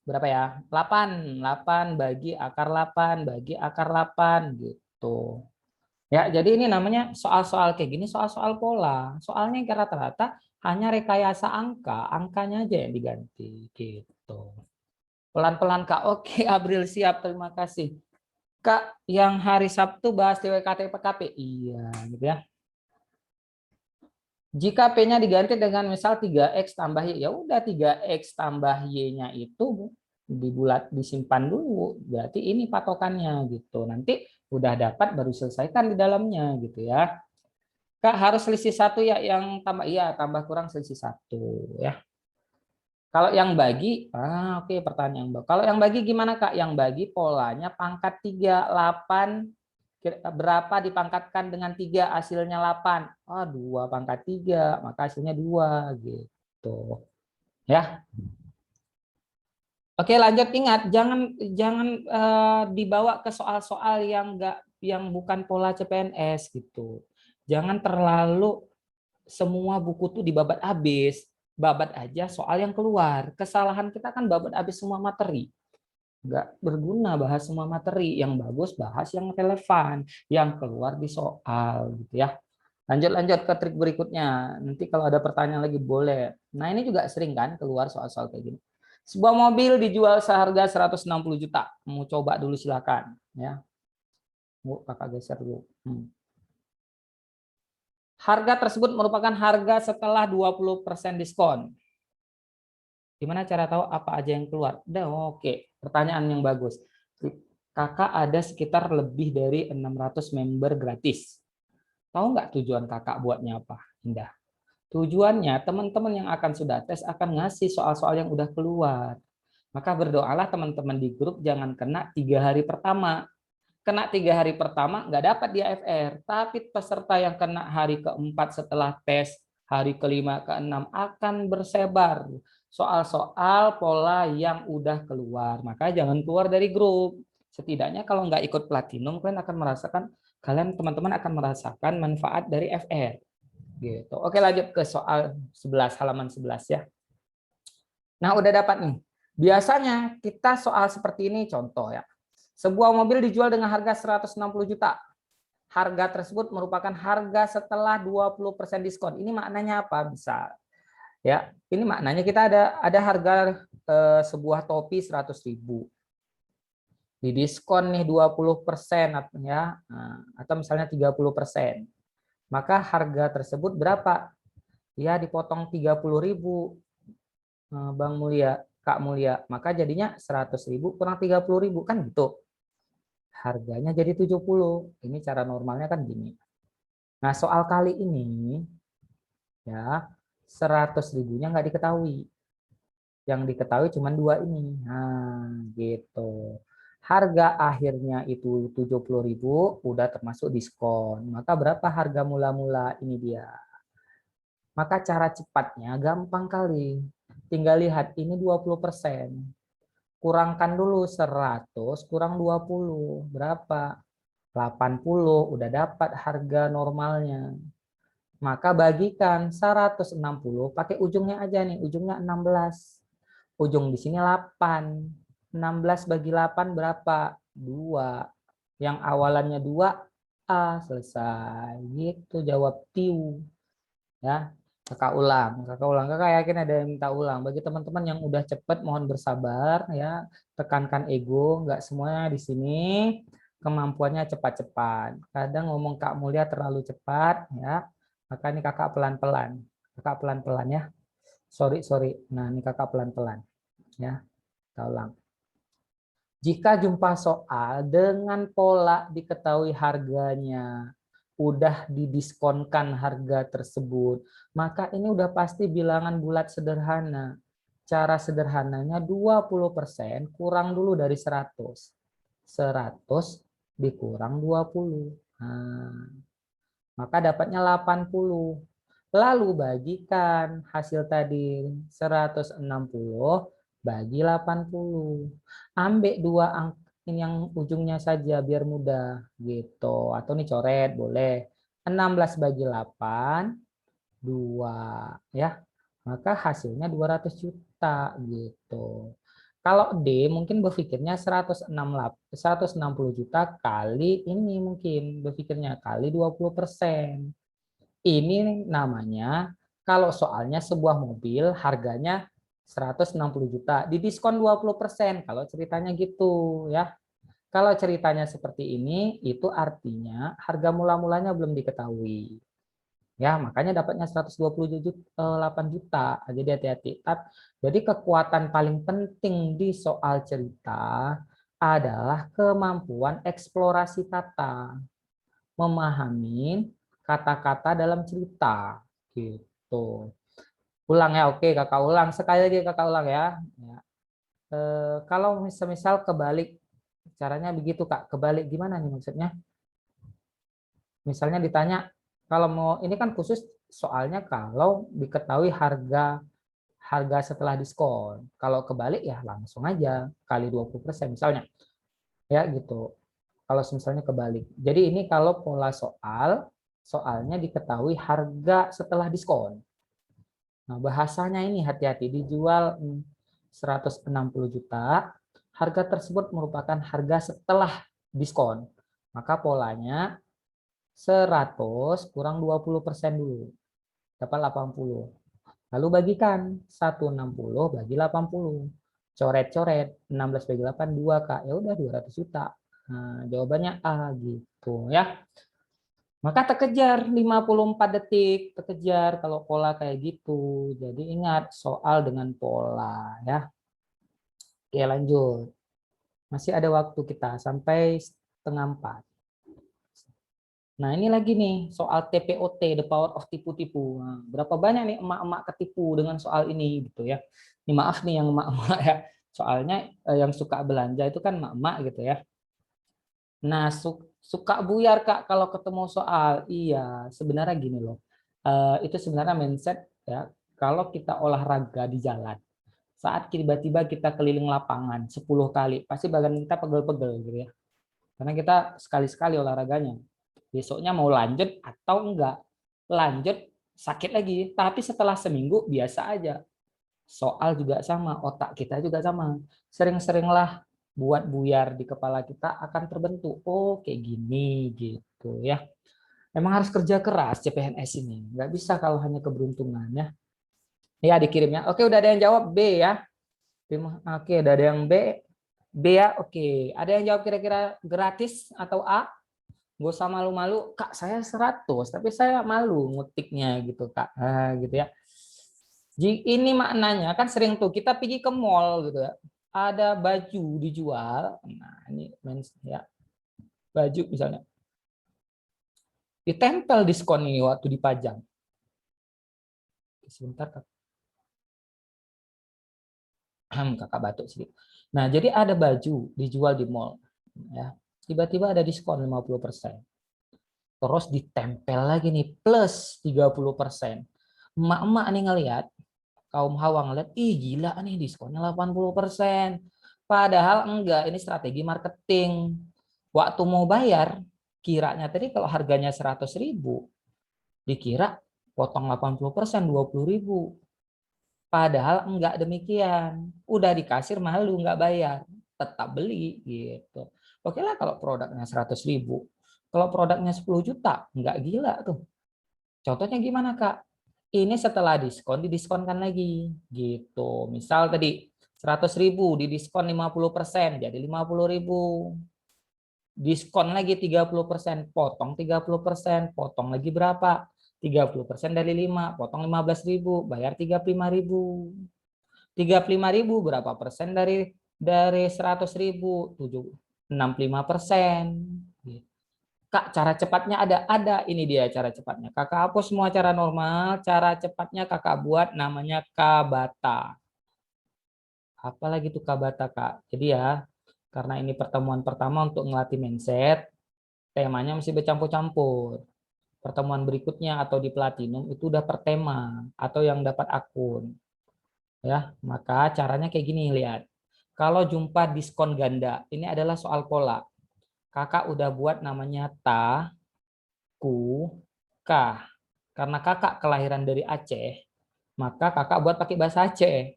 berapa ya? 8. 8 bagi akar 8 bagi akar 8 gitu. Ya, jadi ini namanya soal-soal kayak gini, soal-soal pola. Soalnya yang rata-rata hanya rekayasa angka, angkanya aja yang diganti gitu. Pelan-pelan Kak. Oke, April siap, terima kasih. Kak, yang hari Sabtu bahas TWKT PKP. Iya, gitu ya. Jika P-nya diganti dengan misal 3X tambah Y, ya udah 3X tambah Y-nya itu disimpan dulu. Berarti ini patokannya gitu. Nanti udah dapat baru selesaikan di dalamnya gitu ya. Kak harus selisih 1 ya, yang tambah iya tambah kurang selisih 1 ya. Kalau yang bagi, oke, pertanyaan Mbak. Kalau yang bagi gimana Kak? Yang bagi polanya pangkat 3, 8 berapa dipangkatkan dengan 3 hasilnya 8? 2 pangkat 3, maka hasilnya 2 gitu. Ya. Oke, lanjut, ingat jangan jangan dibawa ke soal-soal yang bukan pola CPNS gitu. Jangan terlalu semua buku tuh dibabat habis. Babat aja soal yang keluar. Kesalahan kita kan babat habis semua materi. Nggak berguna bahas semua materi. Yang bagus bahas yang relevan, yang keluar di soal gitu ya. Lanjut ke trik berikutnya. Nanti kalau ada pertanyaan lagi boleh. Nah, ini juga sering kan keluar soal-soal kayak gini. Sebuah mobil dijual seharga 160 juta. Mau coba dulu silakan ya. Kakak geser dulu. Harga tersebut merupakan harga setelah 20% diskon. Gimana cara tahu apa aja yang keluar? Oke, pertanyaan yang bagus. Kakak ada sekitar lebih dari 600 member gratis. Tahu nggak tujuan kakak buatnya apa? Indah. Tujuannya teman-teman yang akan sudah tes akan ngasih soal-soal yang udah keluar. Maka berdoalah teman-teman di grup jangan kena 3 hari pertama. Kena 3 hari pertama nggak dapat di AFR, tapi peserta yang kena hari keempat setelah tes, hari kelima, keenam akan bersebar soal-soal pola yang udah keluar. Maka jangan keluar dari grup. Setidaknya kalau nggak ikut platinum, kalian teman-teman akan merasakan manfaat dari FR. Gitu. Oke, lanjut ke soal 11, halaman 11 ya. Nah, udah dapat nih. Biasanya kita soal seperti ini contoh ya. Sebuah mobil dijual dengan harga 160 juta. Harga tersebut merupakan harga setelah 20% diskon. Ini maknanya apa? Bisa ya. Ini maknanya kita ada harga sebuah topi 100.000. didiskon nih 20% ya, atau misalnya 30%. Maka harga tersebut berapa? Ya dipotong 30.000 Bang Mulia, Kak Mulia. Maka jadinya 100.000 kurang 30.000 kan gitu. Harganya jadi 70. Ini cara normalnya kan gini. Nah, soal kali ini ya 100.000-nya nggak diketahui. Yang diketahui cuma dua ini. Nah, gitu. Harga akhirnya itu 70.000 udah termasuk diskon. Maka berapa harga mula-mula ini dia? Maka cara cepatnya gampang kali. Tinggal lihat ini 20%. Kurangkan dulu 100 kurang 20. Berapa? 80 udah dapat harga normalnya. Maka bagikan 160 pakai ujungnya aja nih, ujungnya 16. Ujung di sini 8. 16 bagi 8 berapa? 2. Yang awalannya 2 A, selesai. Gitu jawab tiu. Ya. Kakak yakin ada yang minta ulang. Bagi teman-teman yang udah cepet mohon bersabar ya. Tekankan ego, nggak semuanya di sini kemampuannya cepat-cepat. Kadang ngomong Kak Mulia terlalu cepat ya. Maka ini kakak pelan-pelan. Kakak pelan-pelan ya. Sorry. Nah, ini kakak pelan-pelan ya. Kita ulang. Jika jumpa soal dengan pola diketahui harganya, udah didiskonkan harga tersebut, maka ini udah pasti bilangan bulat sederhana. Cara sederhananya 20% kurang dulu dari 100. 100 dikurang 20. Nah, maka dapatnya 80. Lalu bagikan hasil tadi 160 bagi 80. Ambil dua angka yang ujungnya saja biar mudah gitu. Atau nih coret boleh. 16 bagi 8 2 ya. Maka hasilnya 200 juta gitu. Kalau D mungkin berpikirnya 160 juta kali ini mungkin berpikirnya kali 20%. Ini namanya kalau soalnya sebuah mobil harganya 160 juta, didiskon 20%. Kalau ceritanya gitu ya. Kalau ceritanya seperti ini, itu artinya harga mula-mulanya belum diketahui. Ya, makanya dapatnya 128 juta. Jadi hati-hati. Jadi kekuatan paling penting di soal cerita adalah kemampuan eksplorasi kata, memahami kata-kata dalam cerita gitu. Ulang ya, oke kakak ulang sekali lagi kakak ulang ya. Kalau misal kebalik, caranya begitu kak. Kebalik gimana nih maksudnya? Misalnya ditanya, kalau mau ini kan khusus soalnya kalau diketahui harga setelah diskon. Kalau kebalik ya langsung aja kali 20% misalnya. Ya gitu. Kalau misalnya kebalik. Jadi ini kalau pola soalnya diketahui harga setelah diskon. Nah, bahasanya ini hati-hati, dijual 160 juta, harga tersebut merupakan harga setelah diskon. Maka polanya 100 kurang 20% dulu. Dapat 80. Lalu bagikan 160 bagi 80. Coret-coret 16 bagi 8 2 Kak. Ya udah 200 juta. Nah, jawabannya A gitu ya. Maka terkejar 54 detik, terkejar kalau pola kayak gitu. Jadi ingat soal dengan pola ya. Oke, lanjut. Masih ada waktu kita sampai setengah 4. Nah, ini lagi nih soal TPOT, the power of tipu-tipu. Nah, berapa banyak nih emak-emak ketipu dengan soal ini gitu ya. Ini maaf nih yang emak-emak ya. Soalnya yang suka belanja itu kan emak-emak gitu ya. Nah, suka buyar Kak kalau ketemu soal. Iya, sebenarnya gini loh. Itu sebenarnya mindset ya. Kalau kita olahraga di jalan, saat tiba-tiba kita keliling lapangan 10 kali, pasti badan kita pegel-pegel gitu ya. Karena kita sekali-sekali olahraganya. Besoknya mau lanjut atau enggak. Lanjut sakit lagi. Tapi setelah seminggu biasa aja. Soal juga sama, otak kita juga sama. Sering-seringlah buat buyar di kepala kita akan terbentuk. Oh, kayak gini gitu ya. Emang harus kerja keras CPNS ini. Nggak bisa kalau hanya keberuntungan ya. Ya dikirimnya. Oke, udah ada yang jawab B ya. Oke, udah ada yang B. B ya, oke. Ada yang jawab kira-kira gratis atau A? Gak usah malu-malu, Kak saya 100, tapi saya malu ngutiknya gitu Kak. Gitu ya. Ini maknanya kan sering tuh kita pergi ke mall gitu ya. Ada baju dijual. Nah, ini ya. Baju misalnya. Ditempel diskon nih waktu dipajang. Sebentar Kak. Kakak batuk sedikit. Nah, jadi ada baju dijual di mall ya. Tiba-tiba ada diskon 50%. Terus ditempel lagi nih plus 30%. Emak-emak nih ngelihat, kaum hawa ngeliat, ih gila nih diskonnya 80%. Padahal enggak, ini strategi marketing. Waktu mau bayar, kiranya tadi kalau harganya 100.000, dikira potong 80%, 20.000. Padahal enggak demikian. Udah di kasir malu enggak bayar, tetap beli gitu. Oke lah kalau produknya 100.000. Kalau produknya 10 juta, enggak gila tuh. Contohnya gimana Kak? Ini setelah diskon didiskonkan lagi gitu. Misal tadi 100.000 didiskon 50% jadi 50.000. Diskon lagi 30%, potong 30%, potong lagi berapa? 30% dari 5, potong 15.000, bayar 35.000. 35.000 berapa persen dari 100.000? 65%. Kak, cara cepatnya ada. Ini dia cara cepatnya. Kakak hapus semua cara normal. Cara cepatnya kakak buat namanya Kabata. Apalagi tuh Kabata, Kak? Jadi ya, karena ini pertemuan pertama untuk ngelatih mindset, temanya mesti bercampur-campur. Pertemuan berikutnya atau di Platinum itu udah per tema atau yang dapat akun. Ya, maka caranya kayak gini, lihat. Kalau jumpa diskon ganda, ini adalah soal pola. Kakak udah buat namanya ta, ku, ka. Karena kakak kelahiran dari Aceh, maka kakak buat pakai bahasa Aceh.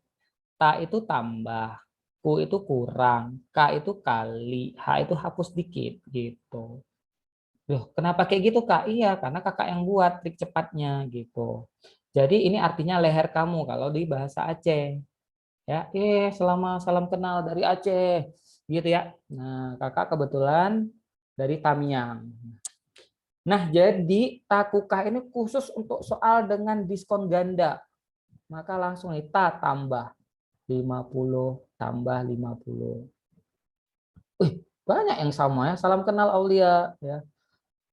Ta itu tambah, ku itu kurang, ka itu kali, h itu hapus dikit gitu. Loh, kenapa kayak gitu Kak? Iya, karena kakak yang buat trik cepatnya gitu. Jadi ini artinya leher kamu kalau di bahasa Aceh. Ya, selama salam kenal dari Aceh gitu ya. Nah, kakak kebetulan dari Tamiang. Nah, jadi Takukah ini khusus untuk soal dengan diskon ganda. Maka langsung nih tambah 50 tambah 50. Banyak yang sama ya. Salam kenal Aulia ya.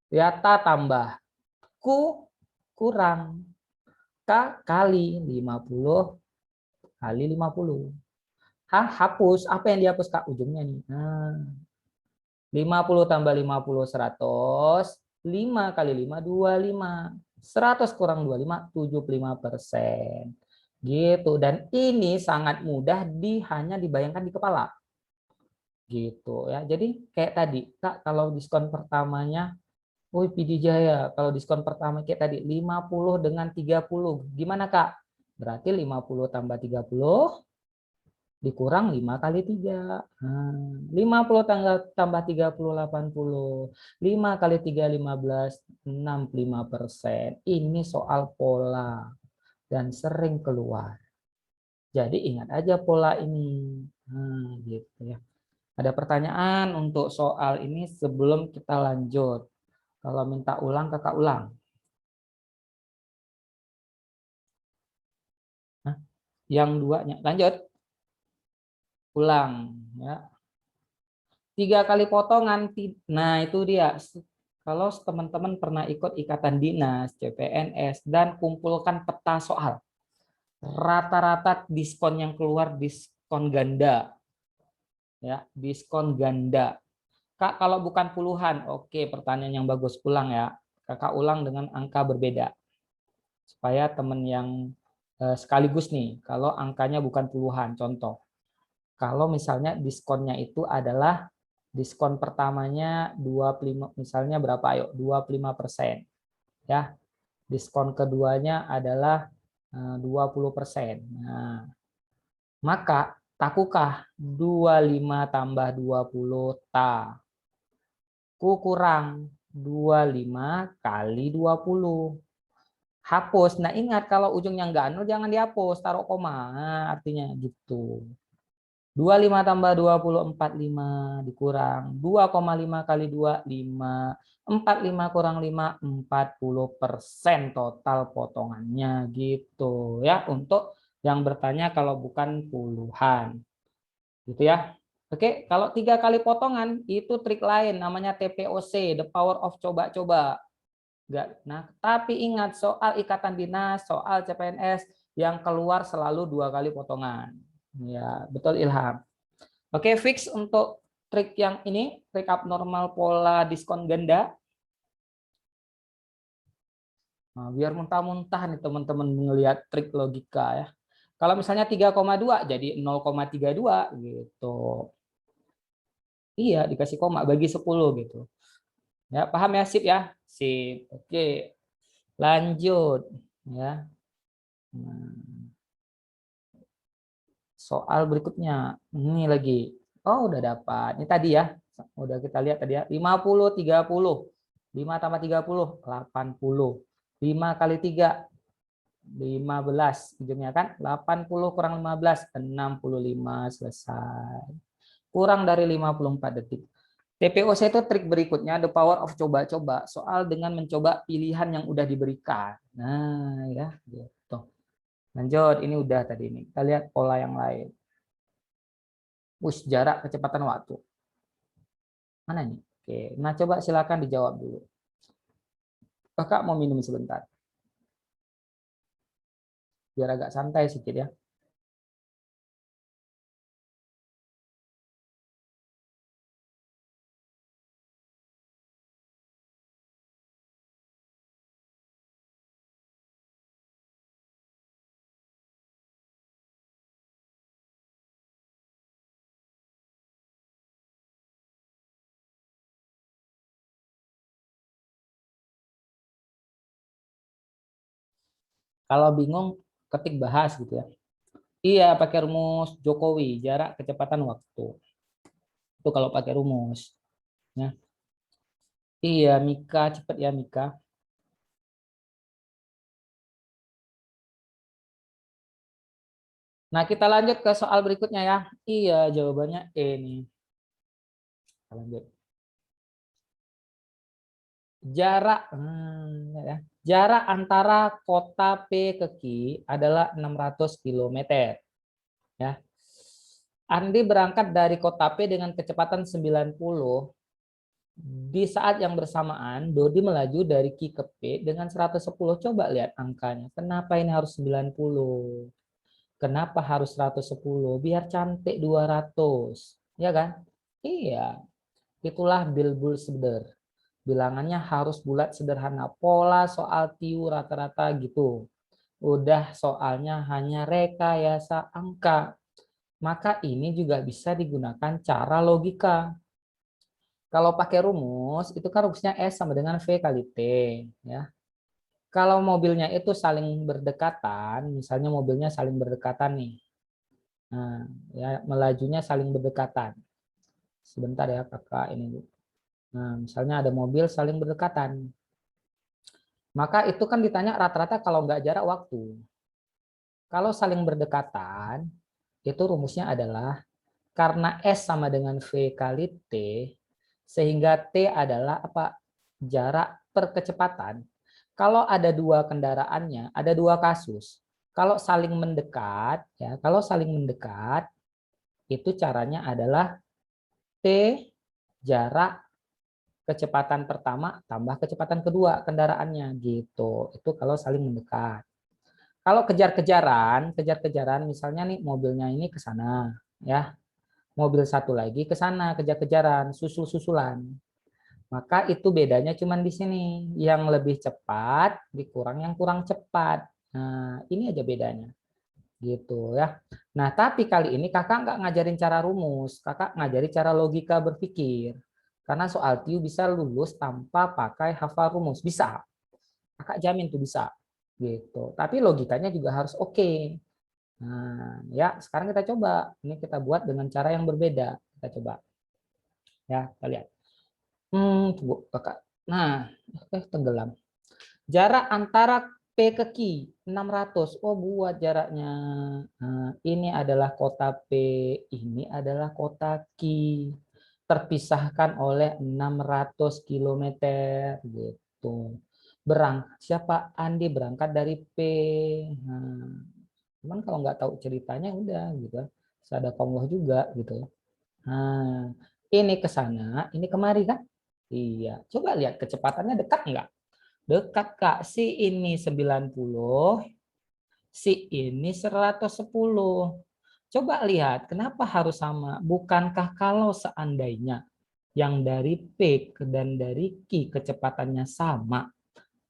Ya tambah ku kurang k kali 50 kali 50. Hapus. Apa yang dihapus Kak? Ujungnya nih. Nah, 50 tambah 50 100. 5 kali 5 25. 100 kurang 25 75%. Gitu. Dan ini sangat mudah hanya dibayangkan di kepala. Gitu ya. Jadi kayak tadi, Kak, kalau diskon pertamanya, woi PD Jaya, kalau diskon pertama kayak tadi 50 dengan 30. Gimana, Kak? Berarti 50 tambah 30 dikurang 5 kali 3. 50 tambah 30 80. 5 kali 3 15 65%. Ini soal pola dan sering keluar. Jadi ingat aja pola ini. Gitu ya. Ada pertanyaan untuk soal ini sebelum kita lanjut. Kalau minta ulang, kakak ulang. Yang duanya, lanjut. Ulang. Ya. 3 kali potongan. Nah, itu dia. Kalau teman-teman pernah ikut ikatan dinas, CPNS, dan kumpulkan peta soal. Rata-rata diskon yang keluar diskon ganda. Ya, diskon ganda. Kak, kalau bukan puluhan, oke, pertanyaan yang bagus, ulang ya. Kakak ulang dengan angka berbeda. Supaya teman yang sekaligus nih, kalau angkanya bukan puluhan, contoh. Kalau misalnya diskonnya itu adalah diskon pertamanya 25, misalnya berapa, ayo, 25%. Ya. Diskon keduanya adalah 20%. Nah, maka takukah 25 tambah 20 ta? Ku kurang 25 kali 20. Hapus. Nah, ingat kalau ujungnya nggak nol jangan dihapus, taruh koma. Nah, artinya gitu. 25 tambah 20, 45 dikurang 2,5 kali 2, 5. 45 kurang 5, 40% total potongannya gitu ya. Untuk yang bertanya kalau bukan puluhan. Gitu ya. Oke, kalau 3 kali potongan itu trik lain namanya TPOC, the power of coba-coba. Nah, tapi ingat soal ikatan dinas, soal CPNS yang keluar selalu 2 kali potongan. Ya, betul Ilham. Oke, fix untuk trik yang ini, trik abnormal pola diskon ganda. Nah, biar muntah-muntah nih teman-teman melihat trik logika ya. Kalau misalnya 3,2 jadi 0,32 gitu. Iya, dikasih koma bagi 10 gitu. Ya, paham ya, sip ya? Sip. Oke. Lanjut ya. Nah, soal berikutnya. Ini lagi. Oh, udah dapat. Ini tadi ya. Udah kita lihat tadi ya. 50, 30. 5 tambah 30, 80. 5 kali 3, 15. Ujungnya kan 80 kurang 15, 65. Selesai. Kurang dari 54 detik. TPOC itu trik berikutnya, the power of coba-coba. Soal dengan mencoba pilihan yang udah diberikan. Nah, ya, gitu. Lanjut, ini udah tadi ini. Kita lihat pola yang lain. Jarak kecepatan waktu. Mana nih? Oke, nah coba silakan dijawab dulu. Kakak mau minum sebentar. Biar agak santai sedikit ya. Kalau bingung, ketik bahas gitu ya. Iya, pakai rumus Jokowi, jarak kecepatan waktu. Itu kalau pakai rumus. Ya. Iya, Mika, cepet ya Mika. Nah, kita lanjut ke soal berikutnya ya. Iya, jawabannya E nih. Kita lanjut. Jarak ya. Jarak antara kota P ke Q adalah 600 km ya. Andi berangkat dari kota P dengan kecepatan 90. Di saat yang bersamaan, Dodi melaju dari Q ke P dengan 110. Coba lihat angkanya. Kenapa ini harus 90? Kenapa harus 110? Biar cantik 200. Ya kan? Iya. Itulah Bilbul-Seder. Bilangannya harus bulat sederhana. Pola soal TIU rata-rata gitu. Udah soalnya hanya rekayasa angka. Maka ini juga bisa digunakan cara logika. Kalau pakai rumus, itu kan rumusnya S sama dengan V kali T. Ya. Kalau mobilnya itu saling berdekatan, misalnya mobilnya saling berdekatan nih. Nah, ya, melajunya saling berdekatan. Sebentar ya kakak ini. Nah, misalnya ada mobil saling berdekatan. Maka itu kan ditanya rata-rata kalau nggak jarak waktu. Kalau saling berdekatan, itu rumusnya adalah karena S sama dengan V kali T, sehingga T adalah apa? Jarak per kecepatan. Kalau ada dua kendaraannya, ada dua kasus. Kalau saling mendekat, ya, kalau saling mendekat, itu caranya adalah T jarak kecepatan pertama tambah kecepatan kedua kendaraannya gitu. Itu kalau saling mendekat. Kalau kejar-kejaran misalnya nih mobilnya ini ke sana, ya. Mobil satu lagi ke sana kejar-kejaran, susul-susulan. Maka itu bedanya cuma di sini, yang lebih cepat dikurang yang kurang cepat. Nah, ini aja bedanya. Gitu ya. Nah, tapi kali ini kakak nggak ngajarin cara rumus, kakak ngajarin cara logika berpikir. Karena soal TIU bisa lulus tanpa pakai hafal rumus, bisa. Kakak jamin tuh bisa. Gitu. Tapi logikanya juga harus oke. Nah, ya sekarang kita coba. Ini kita buat dengan cara yang berbeda. Kita coba. Ya, kita lihat. Tunggu, kakak. Nah, tenggelam. Jarak antara ke Q 600. Oh, buat jaraknya. Nah, ini adalah kota P, ini adalah kota Q. Terpisahkan oleh 600 km gitu. Siapa Andi berangkat dari P. Nah, cuman kalau nggak tahu ceritanya udah gitu. Sadakallah juga gitu. Nah, ini ke sana, ini kemari kan? Iya. Coba lihat kecepatannya dekat nggak? Dekat, Kak. Si ini 90, si ini 110. Coba lihat, kenapa harus sama? Bukankah kalau seandainya yang dari P dan dari Q kecepatannya sama,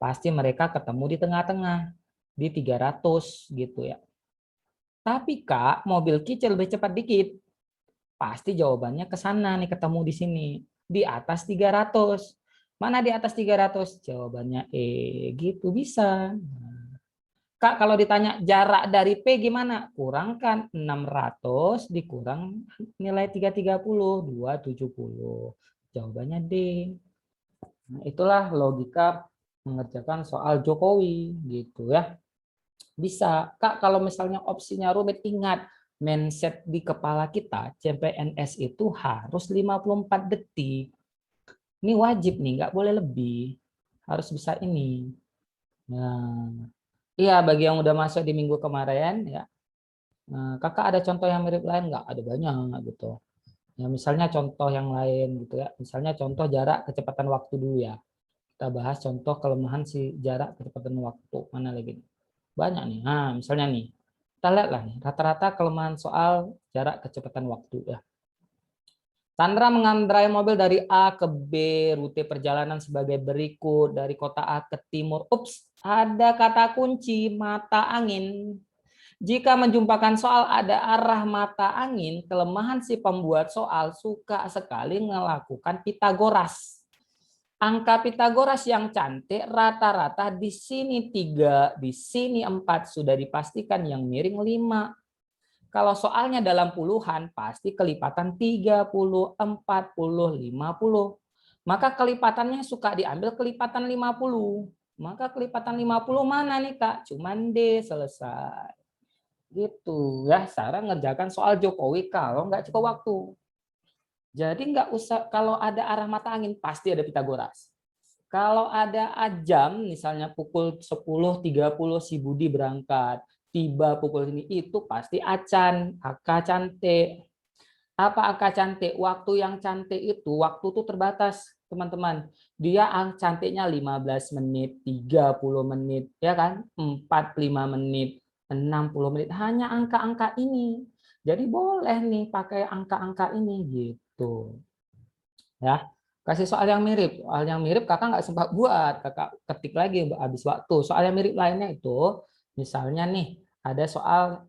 pasti mereka ketemu di tengah-tengah, di 300 gitu ya. Tapi Kak, mobil Q lebih cepat dikit. Pasti jawabannya ke sana nih, ketemu di sini. Di atas 300. Mana di atas 300? Jawabannya E, gitu bisa. Kak, kalau ditanya jarak dari P gimana? Kurangkan 600 dikurang nilai 330, 270. Jawabannya D. Nah, itulah logika mengerjakan soal Jokowi gitu ya. Bisa. Kak, kalau misalnya opsinya rumit, ingat mindset di kepala kita CPNS itu harus 54 detik. Ini wajib nih, nggak boleh lebih. Harus bisa ini. Nah, iya, bagi yang udah masuk di minggu kemarin ya. Nah, kakak ada contoh yang mirip lain nggak? Ada banyak gitu. Ya, misalnya contoh yang lain gitu ya. Misalnya contoh jarak kecepatan waktu dulu ya. Kita bahas contoh kelemahan si jarak kecepatan waktu. Mana lagi? Banyak nih. Nah, misalnya nih. Kita lihat lah nih, rata-rata kelemahan soal jarak kecepatan waktu ya. Sandra mengendarai mobil dari A ke B, rute perjalanan sebagai berikut, dari kota A ke timur. Ups, ada kata kunci mata angin. Jika menjumpakan soal ada arah mata angin, kelemahan si pembuat soal suka sekali melakukan Pitagoras. Angka Pitagoras yang cantik rata-rata di sini 3, di sini 4, sudah dipastikan yang miring 5. Kalau soalnya dalam puluhan, pasti kelipatan 30, 40, 50. Maka kelipatannya suka diambil kelipatan 50. Maka kelipatan 50 mana nih Kak? Cuman D, selesai. Gitu ya, Sarah ngerjakan soal Jokowi kalau nggak cukup waktu. Jadi nggak usah, kalau ada arah mata angin pasti ada Pitagoras. Kalau ada jam, misalnya pukul 10.30 si Budi berangkat, tiba pukul ini, itu pasti acan, angka cantik. Apa angka cantik? Waktu yang cantik itu, waktu itu terbatas, teman-teman. Dia cantiknya 15 menit, 30 menit, ya kan? 45 menit, 60 menit. Hanya angka-angka ini. Jadi boleh nih pakai angka-angka ini gitu. Ya. Kasih soal yang mirip. Soal yang mirip kakak nggak sempat buat, kakak ketik lagi habis waktu. Soal yang mirip lainnya itu, misalnya nih, ada soal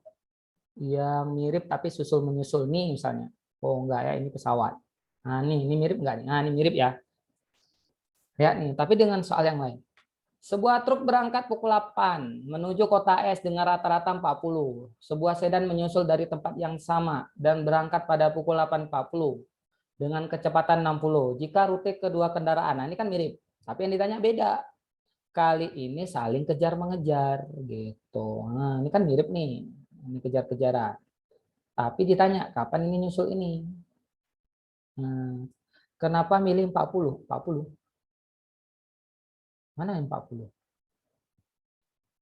yang mirip tapi susul menyusul nih misalnya. Oh enggak ya, ini pesawat. Nah ini mirip enggak nih? Nah ini mirip ya. Ya nih, tapi dengan soal yang lain. Sebuah truk berangkat pukul 8 menuju kota S dengan rata-rata 40. Sebuah sedan menyusul dari tempat yang sama dan berangkat pada pukul 8.40 dengan kecepatan 60. Jika rute kedua kendaraan, nah ini kan mirip, tapi yang ditanya beda. Kali ini saling kejar-mengejar gitu. Nah, ini kan mirip nih. Ini kejar-kejaran. Tapi ditanya kapan ini nyusul ini. Nah, kenapa milih 40? 40. Mana yang 40?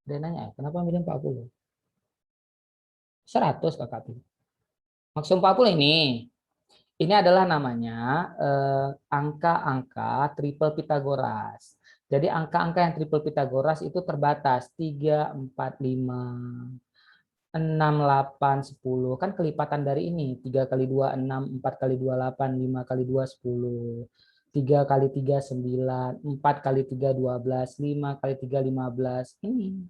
Dia nanya, kenapa milih 40? 100 kakak pilih. Maksud 40 ini. Ini adalah namanya angka-angka triple Pitagoras. Jadi angka-angka yang triple Pitagoras itu terbatas 3, 4, 5, 6, 8, 10. Kan kelipatan dari ini. 3 kali 2, 6, 4 kali 2, 8, 5 kali 2, 10. 3 kali 3, 9, 4 kali 3, 12, 5 kali 3, 15. Ini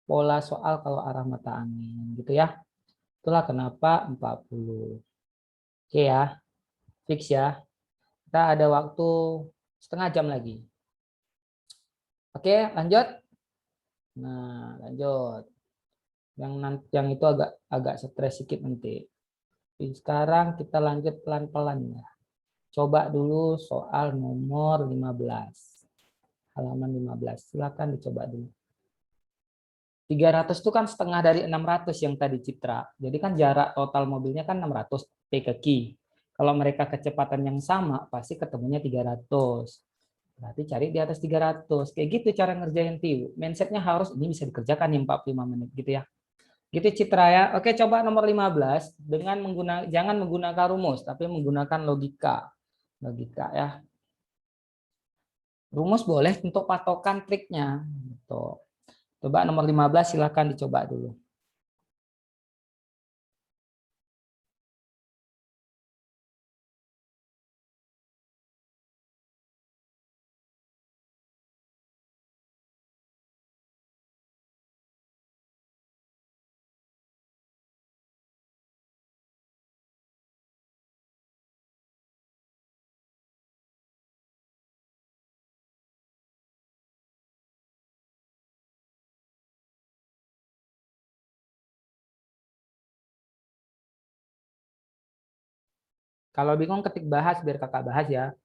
pola soal kalau arah mata angin. Gitu ya. Itulah kenapa 40. Oke ya. Fix ya. Kita ada waktu setengah jam lagi. Oke, lanjut. Nah, lanjut. Yang itu agak agak stres sedikit nanti. Sekarang kita lanjut pelan-pelan ya. Coba dulu soal nomor 15. Halaman 15. Silakan dicoba dulu. 300 itu kan setengah dari 600 yang tadi Citra. Jadi kan jarak total mobilnya kan 600 P ke Q. Kalau mereka kecepatan yang sama, pasti ketemunya 300. Berarti cari di atas 300. Kayak gitu cara ngerjain TIU. Mindsetnya harus ini bisa dikerjakan di 45 menit gitu ya. Gitu Citra ya. Oke, coba nomor 15 dengan menggunakan jangan menggunakan rumus tapi menggunakan logika. Logika ya. Rumus boleh untuk patokan triknya gitu. Coba nomor 15 silakan dicoba dulu. Kalau bingung ketik bahas biar kakak bahas ya.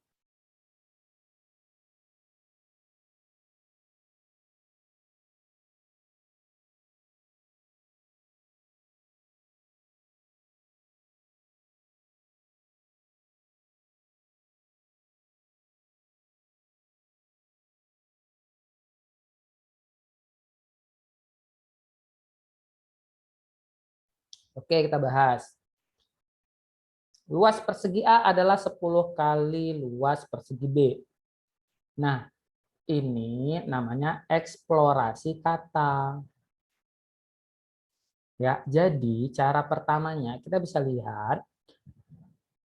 Oke, kita bahas. Luas persegi A adalah 10 kali luas persegi B. Nah, ini namanya eksplorasi kata. Ya, jadi cara pertamanya kita bisa lihat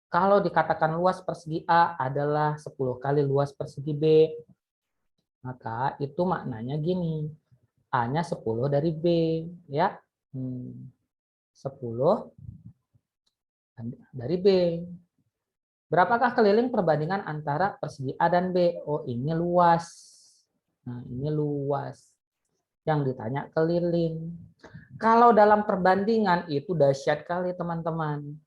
kalau dikatakan luas persegi A adalah 10 kali luas persegi B, maka itu maknanya gini. A-nya 10 dari B, ya. 10 dari B. Berapakah keliling perbandingan antara persegi A dan B? Oh, ini luas. Nah, ini luas. Yang ditanya keliling. Kalau dalam perbandingan itu dahsyat kali, teman-teman.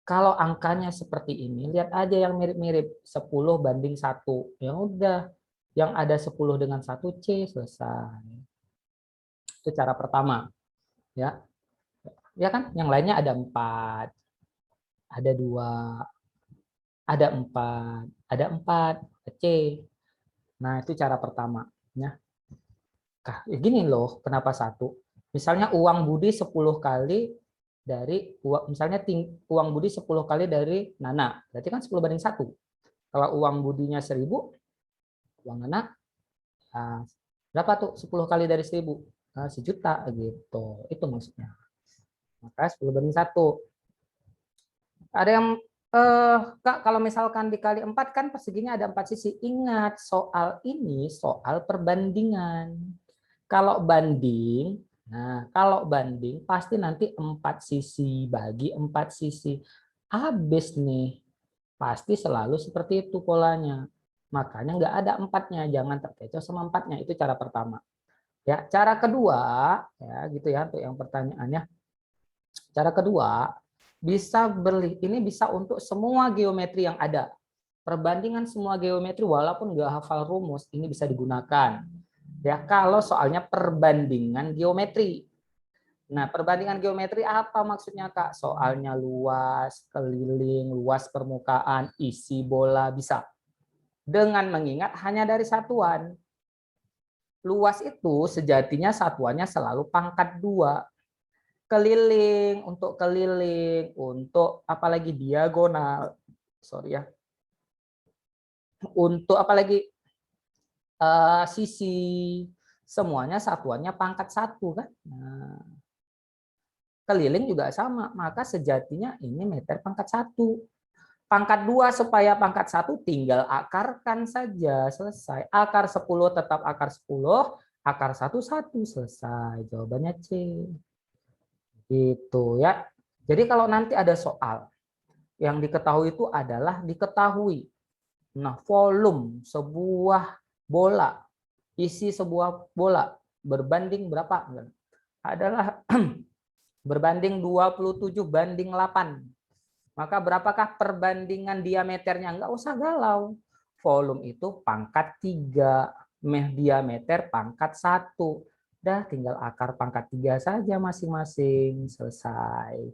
Kalau angkanya seperti ini, lihat aja yang mirip-mirip. 10 banding 1. Ya udah. Yang ada 10 dengan 1 C, selesai. Itu cara pertama. Ya, ya kan? Yang lainnya ada 4, ada 2, ada 4, ada 4, C. Nah, itu cara pertama. Ya. Gini loh, kenapa 1? Misalnya uang Budi 10 kali dari misalnya uang Budi 10 kali dari Nana. Berarti kan 10 banding 1. Kalau uang Budinya 1000, uang Nana berapa tuh 10 kali dari 1000? Sejuta gitu. Itu maksudnya. Maka 10 banding 1. Ada yang Kak, kalau misalkan dikali 4 kan perseginya ada 4 sisi. Ingat, soal ini soal perbandingan. Kalau banding, kalau banding pasti nanti 4 sisi bagi 4 sisi. Habis nih. Pasti selalu seperti itu polanya. Makanya nggak ada 4-nya, jangan terkecoh sama 4-nya. Itu cara pertama. Ya, cara kedua, ya gitu ya untuk yang pertanyaannya. Cara kedua, ini bisa untuk semua geometri yang ada. Perbandingan semua geometri walaupun nggak hafal rumus, ini bisa digunakan. Ya, kalau soalnya perbandingan geometri. Nah, perbandingan geometri apa maksudnya, Kak? Soalnya luas, keliling, luas permukaan, isi bola, bisa. Dengan mengingat hanya dari satuan. Luas itu sejatinya satuannya selalu pangkat 2. Keliling, untuk apalagi diagonal. Sorry ya. Untuk apalagi sisi, semuanya satuannya pangkat 1 kan. Nah, keliling juga sama, maka sejatinya ini meter pangkat 1. Pangkat 2 supaya pangkat 1 tinggal akarkan saja, selesai. Akar 10 tetap akar 10, akar 1 1, selesai. Jawabannya C. Gitu ya. Jadi kalau nanti ada soal yang diketahui itu adalah diketahui. Nah, volume sebuah bola, isi sebuah bola berbanding berapa? Adalah berbanding 27 banding 8. Maka berapakah perbandingan diameternya? Enggak usah galau. Volume itu pangkat 3, diameter pangkat 1. Dah tinggal akar pangkat 3 saja masing-masing, selesai.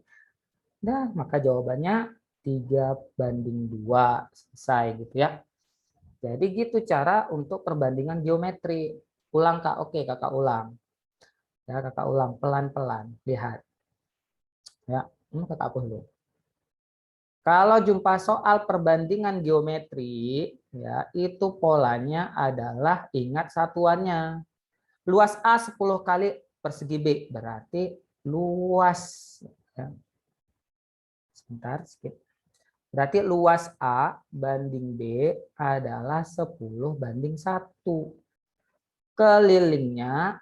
Dah, maka jawabannya 3:2, selesai gitu ya. Jadi gitu cara untuk perbandingan geometri. Ulang Kak, oke Kakak ulang. Ya, Kakak ulang pelan-pelan, lihat. Ya, ini Kakak hapus dulu. Kalau jumpa soal perbandingan geometri, ya itu polanya adalah ingat satuannya. Luas A 10 kali persegi B, berarti luas. Ya. Sebentar, skip. Berarti luas A banding B adalah 10:1. Kelilingnya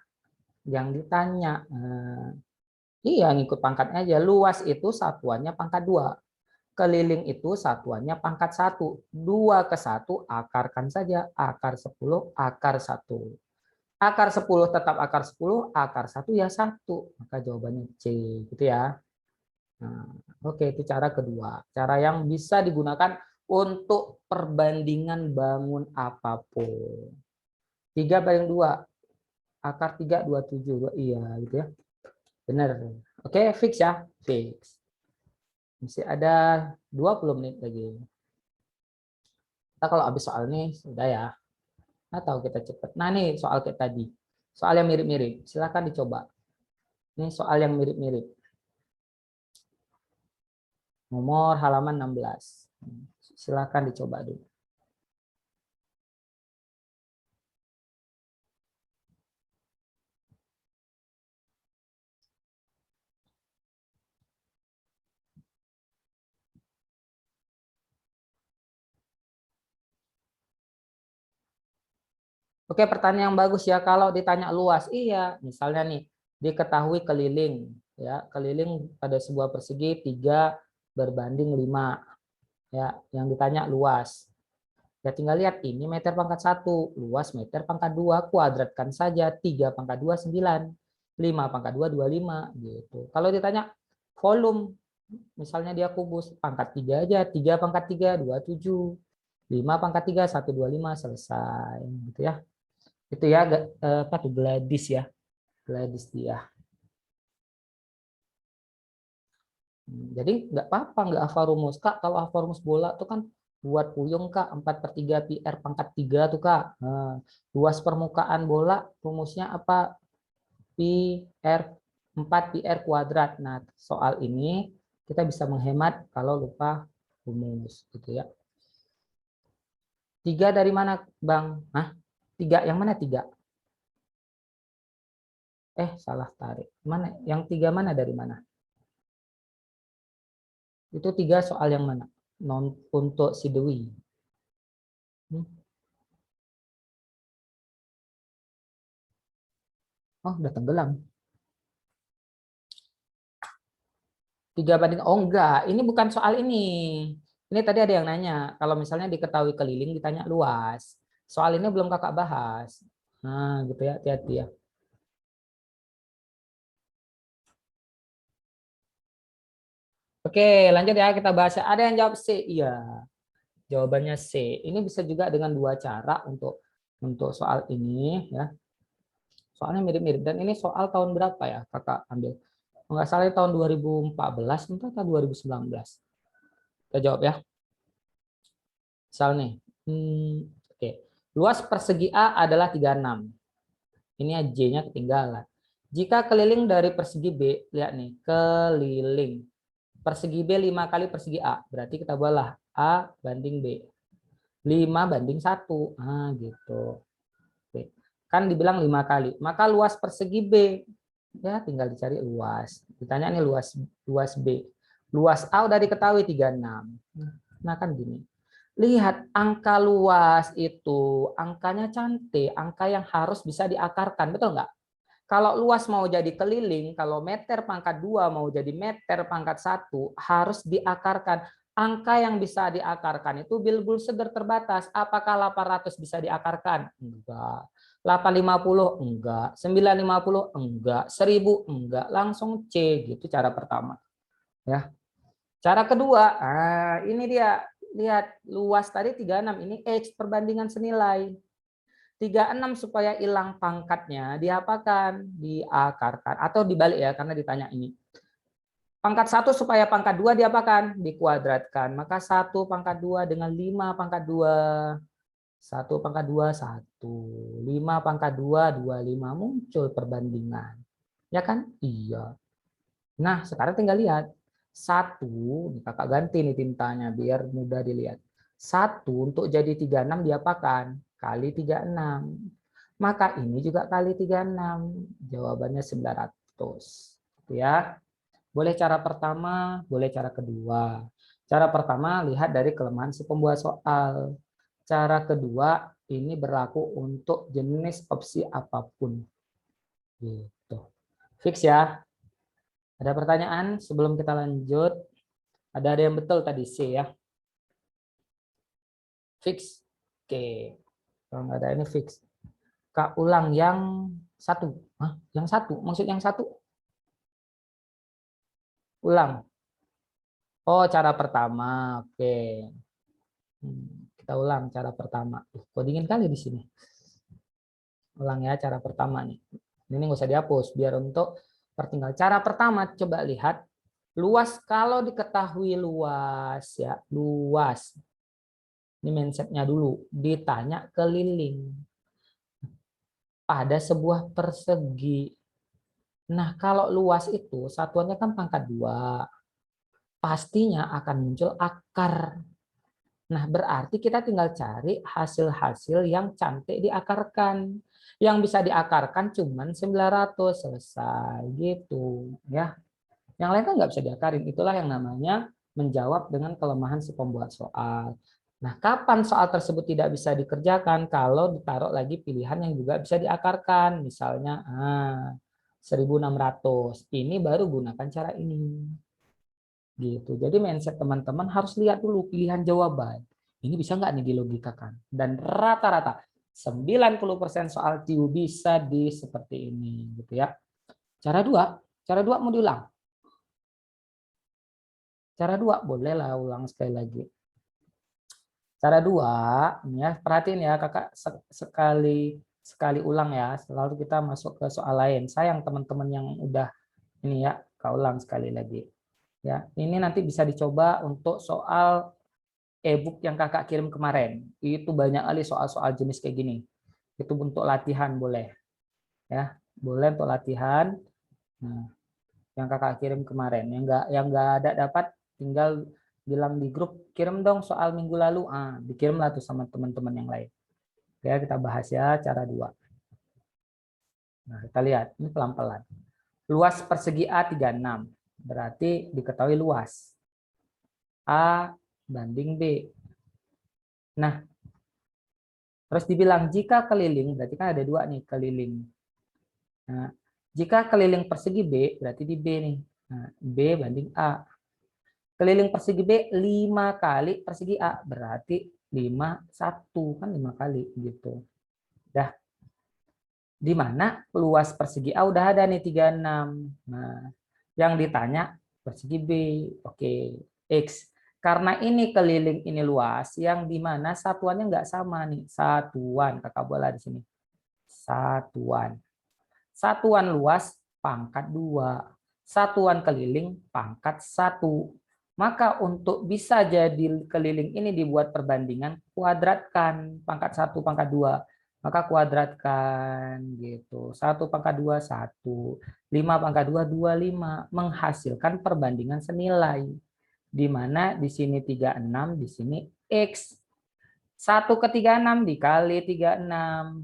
yang ditanya. Iya, ngikut pangkatnya aja. Luas itu satuannya pangkat 2. Keliling itu satuannya pangkat 1. 2 ke 1 akarkan saja. Akar 10, akar 1. Akar 10 tetap akar 10, akar 1 ya 1. Maka jawabannya C. Gitu ya. Nah, oke, itu cara kedua. Cara yang bisa digunakan untuk perbandingan bangun apapun. 3/2. Akar 3, 27. Iya, gitu ya. Benar. Oke, fix ya. Fix. Masih ada 20 menit lagi. Kita kalau habis soal ini, sudah ya. Atau kita cepat. Nah, nih soal kayak tadi. Soal yang mirip-mirip. Silakan dicoba. Ini soal yang mirip-mirip. Nomor halaman 16. Silakan dicoba dulu. Oke, pertanyaan yang bagus ya. Kalau ditanya luas, iya. Misalnya nih, diketahui keliling. Ya, keliling pada sebuah persegi 3/5. Ya, yang ditanya luas. Ya tinggal lihat ini meter pangkat 1, luas meter pangkat 2, kuadratkan saja 3/2 9, 5/2 25 gitu. Kalau ditanya volume, misalnya dia kubus pangkat 3 aja, 3/3 27, 5/3 125, selesai gitu ya. Itu ya apa tuh Gladys ya. Gladys dia. Jadi nggak apa-apa nggak hafal rumus. Kak, kalau hafal rumus bola tuh kan buat puyung Kak, 4/3 pi r pangkat 3 tuh Kak. Nah, luas permukaan bola rumusnya apa? Pi r 4 pi r kuadrat. Nah, soal ini kita bisa menghemat kalau lupa rumus gitu ya. 3 dari mana Bang? Hah? 3 yang mana 3? Salah tarik. Mana? Yang 3 mana dari mana? Itu 3 soal yang mana? Non untuk si Dewi. Oh, udah tenggelam. 3/, oh enggak, ini bukan soal ini. Ini tadi ada yang nanya, kalau misalnya diketahui keliling ditanya luas. Soal ini belum Kakak bahas. Nah, gitu ya, hati-hati ya. Oke, lanjut ya, kita bahas. Ada yang jawab C? Iya, jawabannya C. Ini bisa juga dengan dua cara untuk soal ini ya. Soalnya mirip-mirip, dan ini soal tahun berapa ya Kakak ambil? Enggak salah tahun 2014 atau 2019. Kita jawab ya. Misal nih, oke. Luas persegi A adalah 36. Ini J-nya ketinggalan. Jika keliling dari persegi B, lihat nih, keliling. Persegi B 5 kali persegi A. Berarti kita buatlah A banding B. 5/1. Ah, gitu. Oke. Kan dibilang 5 kali. Maka luas persegi B, ya tinggal dicari luas. Ditanya nih luas B. Luas A udah diketahui 36. Nah, kan gini. Lihat angka luas itu, angkanya cantik, angka yang harus bisa diakarkan, betul nggak? Kalau luas mau jadi keliling, kalau meter pangkat 2 mau jadi meter pangkat 1, harus diakarkan. Angka yang bisa diakarkan itu bilbul seger terbatas. Apakah 800 bisa diakarkan? Enggak. 850? Enggak. 950? Enggak. 1000? Enggak. Langsung C, gitu cara pertama. Ya. Cara kedua, ini dia. Lihat luas tadi 36, ini X perbandingan senilai. 36 supaya hilang pangkatnya diapakan? Diakarkan. Atau dibalik ya, karena ditanya ini. Pangkat 1 supaya pangkat 2 diapakan? Dikuadratkan. Maka 1 pangkat 2 dengan 5 pangkat 2. 1 pangkat 2, 1. 5 pangkat 2, 25. Muncul perbandingan. Ya kan? Iya. Nah, sekarang tinggal lihat. 1, ini kakak ganti nih tintanya biar mudah dilihat. 1 untuk jadi 36 diapakan? Kali 36. Maka ini juga kali 36. Jawabannya 900. Ya. Boleh cara pertama, boleh cara kedua. Cara pertama lihat dari kelemahan si pembuat soal. Cara kedua ini berlaku untuk jenis opsi apapun. Gitu. Fix ya. Ada pertanyaan sebelum kita lanjut? Ada yang betul tadi C ya. Fix. Oke. Kalau nggak ada ini fix. Kak ulang yang 1. Hah? Yang 1? Maksud yang 1? Ulang. Oh, cara pertama. Oke. Kita ulang cara pertama. Kok dingin kali di sini. Ulang ya cara pertama nih. Ini nggak usah dihapus biar untuk pertinggal. Cara pertama coba lihat luas, kalau diketahui luas ya, luas. Ini mindsetnya dulu. Ditanya keliling pada sebuah persegi. Nah, kalau luas itu satuannya kan pangkat 2. Pastinya akan muncul akar. Nah, berarti kita tinggal cari hasil-hasil yang cantik diakarkan. Yang bisa diakarkan cuman 900, selesai gitu ya. Yang lain kan nggak bisa diakarin. Itulah yang namanya menjawab dengan kelemahan si pembuat soal. Nah, kapan soal tersebut tidak bisa dikerjakan? Kalau ditaruh lagi pilihan yang juga bisa diakarkan. Misalnya 1600. Ini baru gunakan cara ini. Gitu. Jadi mindset teman-teman harus lihat dulu pilihan jawaban. Ini bisa nggak nih dilogikakan? Dan rata-rata 90% soal TIU bisa di seperti ini, gitu ya. Cara 2, mau diulang. Cara 2 bolehlah ulang sekali lagi. Cara 2, ya perhatiin ya kakak sekali ulang ya. Selalu kita masuk ke soal lain. Sayang teman-teman yang udah ini ya, kau ulang sekali lagi. Ya, ini nanti bisa dicoba untuk soal e-book yang kakak kirim kemarin. Itu banyak kali soal-soal jenis kayak gini. Itu untuk latihan boleh. Ya, boleh untuk latihan. Nah, yang kakak kirim kemarin. Yang enggak ada dapat tinggal bilang di grup, kirim dong soal minggu lalu. Dikirimlah tuh sama teman-teman yang lain. Ya, kita bahas ya cara 2. Nah, kita lihat ini pelan-pelan. Luas persegi A 36. Berarti diketahui luas. A banding B. Nah, terus dibilang jika keliling, berarti kan ada 2 nih keliling. Nah, jika keliling persegi B, berarti di B nih. Nah, B banding A. Keliling persegi B 5 kali persegi A, berarti 5, 1. Kan 5 kali gitu. Dah. Di mana luas persegi A udah ada nih 36. Nah, yang ditanya persegi B. Oke, X. Karena ini keliling, ini luas, yang di mana satuannya nggak sama nih. Satuan, kakak bola di sini. Satuan. Satuan luas pangkat 2. Satuan keliling pangkat 1. Maka untuk bisa jadi keliling ini dibuat perbandingan, kuadratkan pangkat 1, pangkat 2. Maka kuadratkan gitu. 1 pangkat 2, 1. 5 pangkat 2, 25. Menghasilkan perbandingan senilai. Di mana di sini 36, di sini X. 1 ke 36 dikali 36.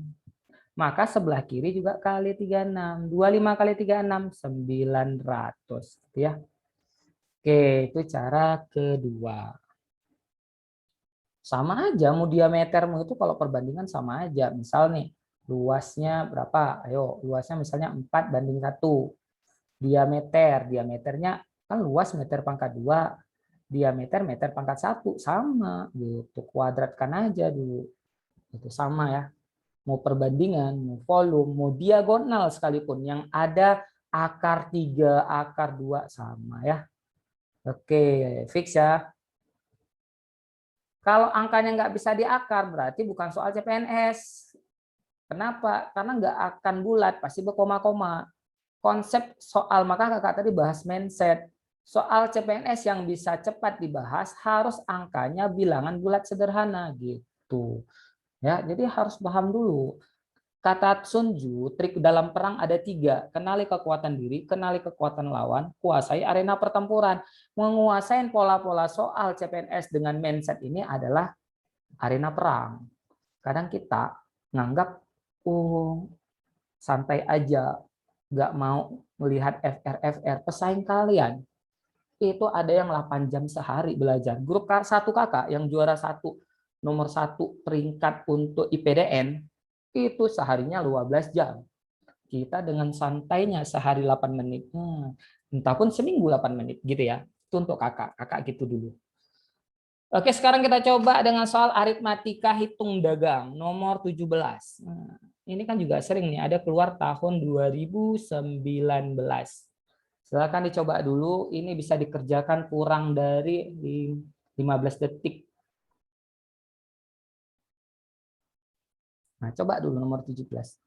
Maka sebelah kiri juga kali 36. 25 kali 36, 900. Ya. Oke, itu cara kedua. Sama aja, mau diametermu itu kalau perbandingan sama aja. Misal nih, luasnya berapa? Ayo, luasnya misalnya 4 banding 1. Diameternya kan luas meter pangkat 2. Diameter meter pangkat 1. Sama, gitu. Kuadratkan aja dulu. Itu sama ya. Mau perbandingan, mau volume, mau diagonal sekalipun. Yang ada akar 3, akar 2 sama ya. Oke, fix ya. Kalau angkanya nggak bisa diakar, berarti bukan soal CPNS. Kenapa? Karena nggak akan bulat, pasti berkoma-koma. Konsep soal, maka kakak tadi bahas mindset. Soal CPNS yang bisa cepat dibahas harus angkanya bilangan bulat sederhana gitu. Ya, jadi harus paham dulu. Kata Sun Tzu, trik dalam perang ada 3. Kenali kekuatan diri, kenali kekuatan lawan, kuasai arena pertempuran. Menguasai pola-pola soal CPNS dengan mindset ini adalah arena perang. Kadang kita nganggap, santai aja, nggak mau melihat FR, pesaing kalian. Itu ada yang 8 jam sehari belajar. Grup satu kakak yang juara nomor 1 peringkat untuk IPDN, itu seharinya 12 jam. Kita dengan santainya sehari 8 menit. Entah pun seminggu 8 menit gitu ya. Itu untuk kakak gitu dulu. Oke, sekarang kita coba dengan soal aritmatika hitung dagang nomor 17. Nah, ini kan juga sering nih, ada keluar tahun 2019. Silakan dicoba dulu, ini bisa dikerjakan kurang dari 15 detik. Nah, coba dulu nomor 17.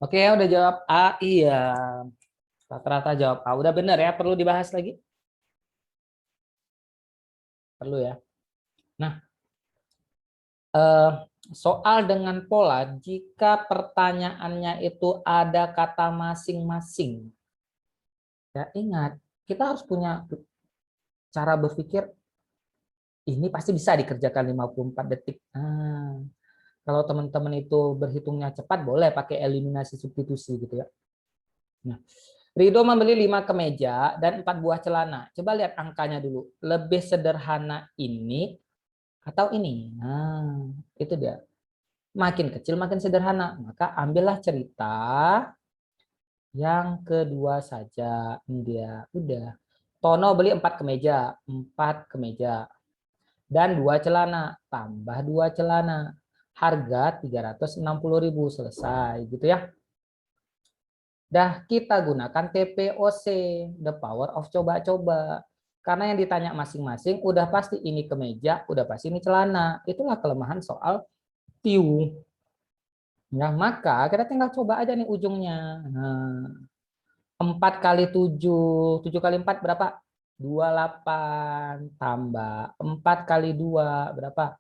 Oke, udah jawab A, iya. Rata-rata jawab A. Udah benar ya, perlu dibahas lagi? Perlu ya. Nah, soal dengan pola, jika pertanyaannya itu ada kata masing-masing, ya ingat, kita harus punya cara berpikir, ini pasti bisa dikerjakan 54 detik. Kalau teman-teman itu berhitungnya cepat, boleh pakai eliminasi substitusi gitu ya. Nah, Rido membeli 5 kemeja dan 4 buah celana. Coba lihat angkanya dulu. Lebih sederhana ini atau ini? Nah, itu dia. Makin kecil makin sederhana. Maka ambillah cerita yang kedua saja. Ini dia. Udah. Tono beli 4 kemeja. 4 kemeja. Dan 2 celana. Tambah 2 celana. Harga 360.000. Selesai. Gitu ya. Dah kita gunakan TPOC, the power of coba-coba. Karena yang ditanya masing-masing udah pasti ini kemeja, udah pasti ini celana. Itulah kelemahan soal TIU. Ya, maka kita tinggal coba aja nih ujungnya. Nah, 4 kali 7, 7 kali 4 berapa? 28 tambah 4 kali 2 berapa?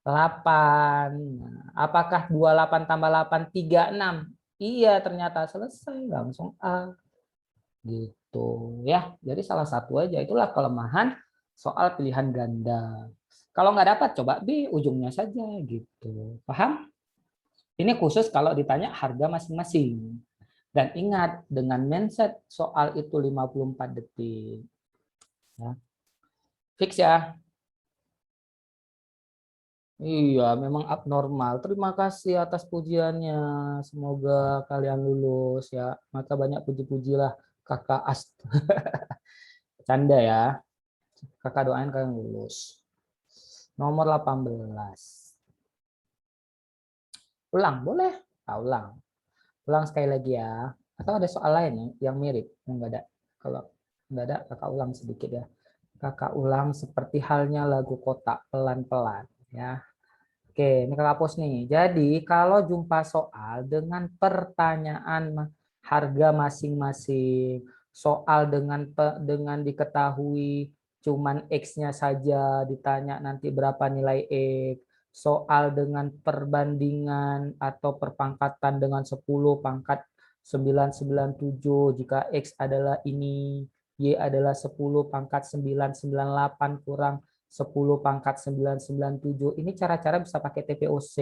8. Nah, apakah 28 tambah 8 36? Iya, ternyata selesai langsung A. Gitu ya. Jadi salah satu aja, itulah kelemahan soal pilihan ganda. Kalau nggak dapat coba B ujungnya saja gitu. Paham? Ini khusus kalau ditanya harga masing-masing. Dan ingat dengan mindset soal itu 54 detik. Ya. Fix ya. Iya, memang abnormal. Terima kasih atas pujiannya. Semoga kalian lulus ya. Maka banyak puji-pujilah kakak Ast. Canda ya. Kakak doain kalian lulus. Nomor 18. Ulang, boleh? Ulang. Ulang sekali lagi ya. Atau ada soal lain yang mirip? Enggak ada. Kalau enggak ada, kakak ulang sedikit ya. Kakak ulang seperti halnya lagu kotak pelan-pelan ya. Oke, ini kakak post nih. Jadi kalau jumpa soal dengan pertanyaan harga masing-masing, soal dengan diketahui cuman X-nya saja ditanya nanti berapa nilai X, soal dengan perbandingan atau perpangkatan dengan 10 pangkat 997 jika X adalah ini, Y adalah 10 pangkat 998 kurang 10 pangkat 997. Ini cara-cara bisa pakai TPOC.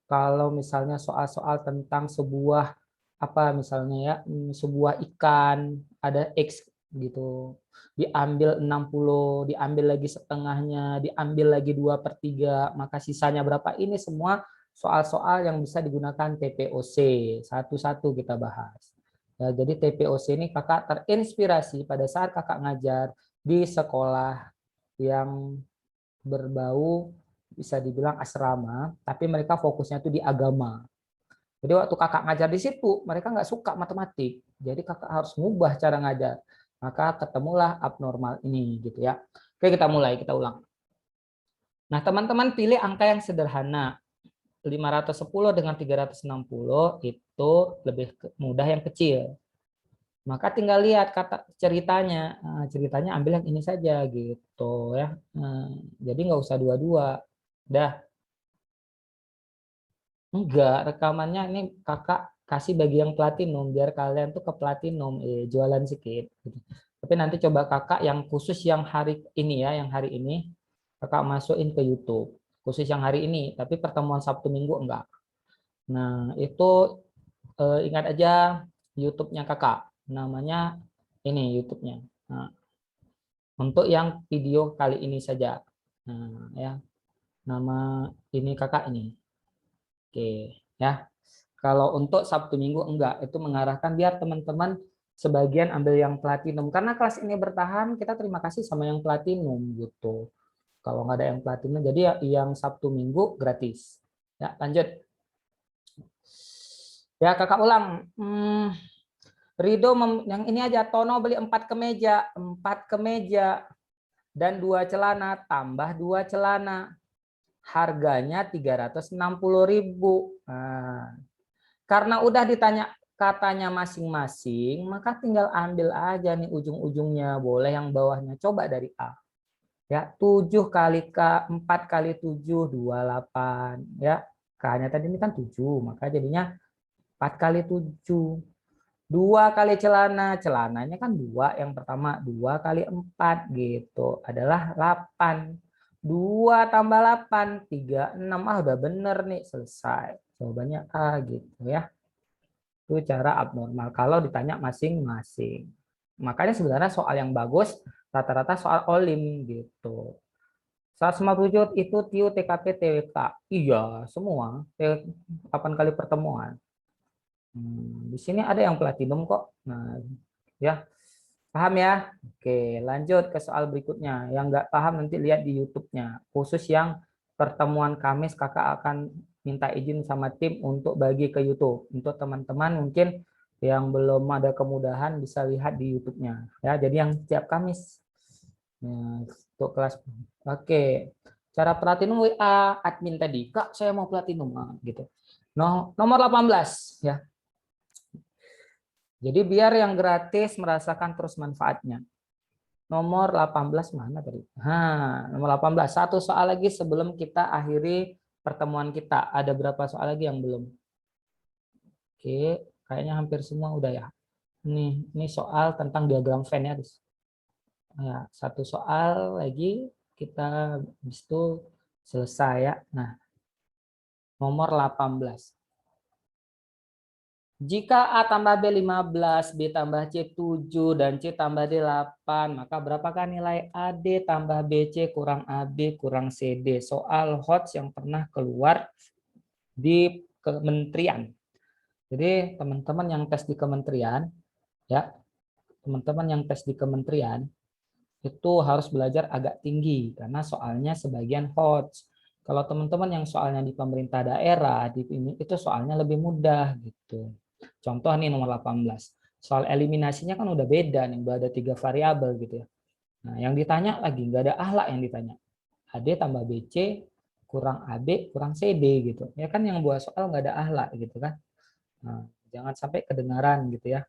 Kalau misalnya soal-soal tentang sebuah apa misalnya ya, sebuah ikan ada X gitu, diambil 60, diambil lagi setengahnya, diambil lagi 2/3, maka sisanya berapa, ini semua soal-soal yang bisa digunakan TPOC. Satu-satu kita bahas. Ya, jadi TPOC ini kakak terinspirasi pada saat kakak ngajar di sekolah yang berbau bisa dibilang asrama, tapi mereka fokusnya itu di agama. Jadi waktu kakak ngajar di situ, mereka nggak suka matematik. Jadi kakak harus ngubah cara ngajar. Maka ketemulah abnormal ini gitu ya. Oke, kita mulai, kita ulang. Nah, teman-teman pilih angka yang sederhana. 510 dengan 360 itu lebih mudah yang kecil. Maka tinggal lihat kata ceritanya. Nah, ceritanya ambil yang ini saja gitu ya. Nah, jadi nggak usah dua-dua. Dah. Enggak, rekamannya ini kakak kasih bagi yang platinum biar kalian tuh ke platinum, jualan sedikit. Gitu. Tapi nanti coba kakak yang khusus yang hari ini ya, yang hari ini kakak masukin ke YouTube. Khusus yang hari ini, tapi pertemuan Sabtu Minggu enggak. Nah, itu ingat aja YouTube-nya kakak. Namanya ini YouTube-nya. Nah, untuk yang video kali ini saja. Nah, ya. Nama ini kakak ini. Oke, ya. Kalau untuk Sabtu Minggu enggak, itu mengarahkan biar teman-teman sebagian ambil yang platinum. Karena kelas ini bertahan, kita terima kasih sama yang platinum gitu. Kalau nggak ada yang platinum, jadi yang Sabtu Minggu gratis. Ya, lanjut. Ya, kakak ulang. Rido yang ini aja, Tono beli 4 kemeja, 4 kemeja dan 2 celana tambah 2 celana. Harganya 360.000. Nah, karena udah ditanya katanya masing-masing, maka tinggal ambil aja nih ujung-ujungnya, boleh yang bawahnya. Coba dari A. Ya, 7 kali K, 4 kali 7, 28. Ya, K-nya tadi ini kan 7, maka jadinya 4 kali 7. 2 kali celana, celananya kan 2, yang pertama 2 kali 4 gitu, adalah 8. 2 tambah 8, 36. Ah, udah bener nih, selesai. Jawabannya A gitu ya. Itu cara abnormal kalau ditanya masing-masing. Makanya sebenarnya soal yang bagus rata-rata soal olim gitu. 157 itu TIU, TKP, TWK. Iya, semua. 8 kali pertemuan. Di sini ada yang platinum kok. Nah, ya. Paham ya? Oke, lanjut ke soal berikutnya. Yang nggak paham nanti lihat di YouTube-nya. Khusus yang pertemuan Kamis kakak akan minta izin sama tim untuk bagi ke YouTube. Untuk teman-teman mungkin yang belum ada kemudahan bisa lihat di YouTube-nya. Ya, jadi yang setiap Kamis. Nah, untuk kelas. Oke. Cara platinum WA admin tadi. Kak, saya mau platinum. Nah, gitu. Nomor 18 ya. Jadi biar yang gratis merasakan terus manfaatnya. Nomor 18 mana tadi? Nomor 18. Satu soal lagi sebelum kita akhiri pertemuan kita. Ada berapa soal lagi yang belum? Oke, kayaknya hampir semua udah ya. Ini soal tentang diagram Venn ya. Ya, satu soal lagi kita habis itu selesai ya. Nah, nomor 18. Jika A tambah B 15, B tambah C 7, dan C tambah D 8, maka berapakah nilai AD tambah BC kurang AB kurang CD? Soal HOTS yang pernah keluar di kementerian. Jadi teman-teman yang tes di kementerian, ya, teman-teman yang tes di kementerian itu harus belajar agak tinggi karena soalnya sebagian HOTS. Kalau teman-teman yang soalnya di pemerintah daerah, di ini itu soalnya lebih mudah gitu. Contoh nih nomor 18. Soal eliminasinya kan udah beda nih, udah ada 3 variabel gitu ya. Nah, yang ditanya lagi nggak ada ahlak yang ditanya. AD tambah BC kurang AB kurang CD gitu. Ya kan yang buat soal nggak ada ahlak gitu kan. Nah, jangan sampai kedengaran gitu ya.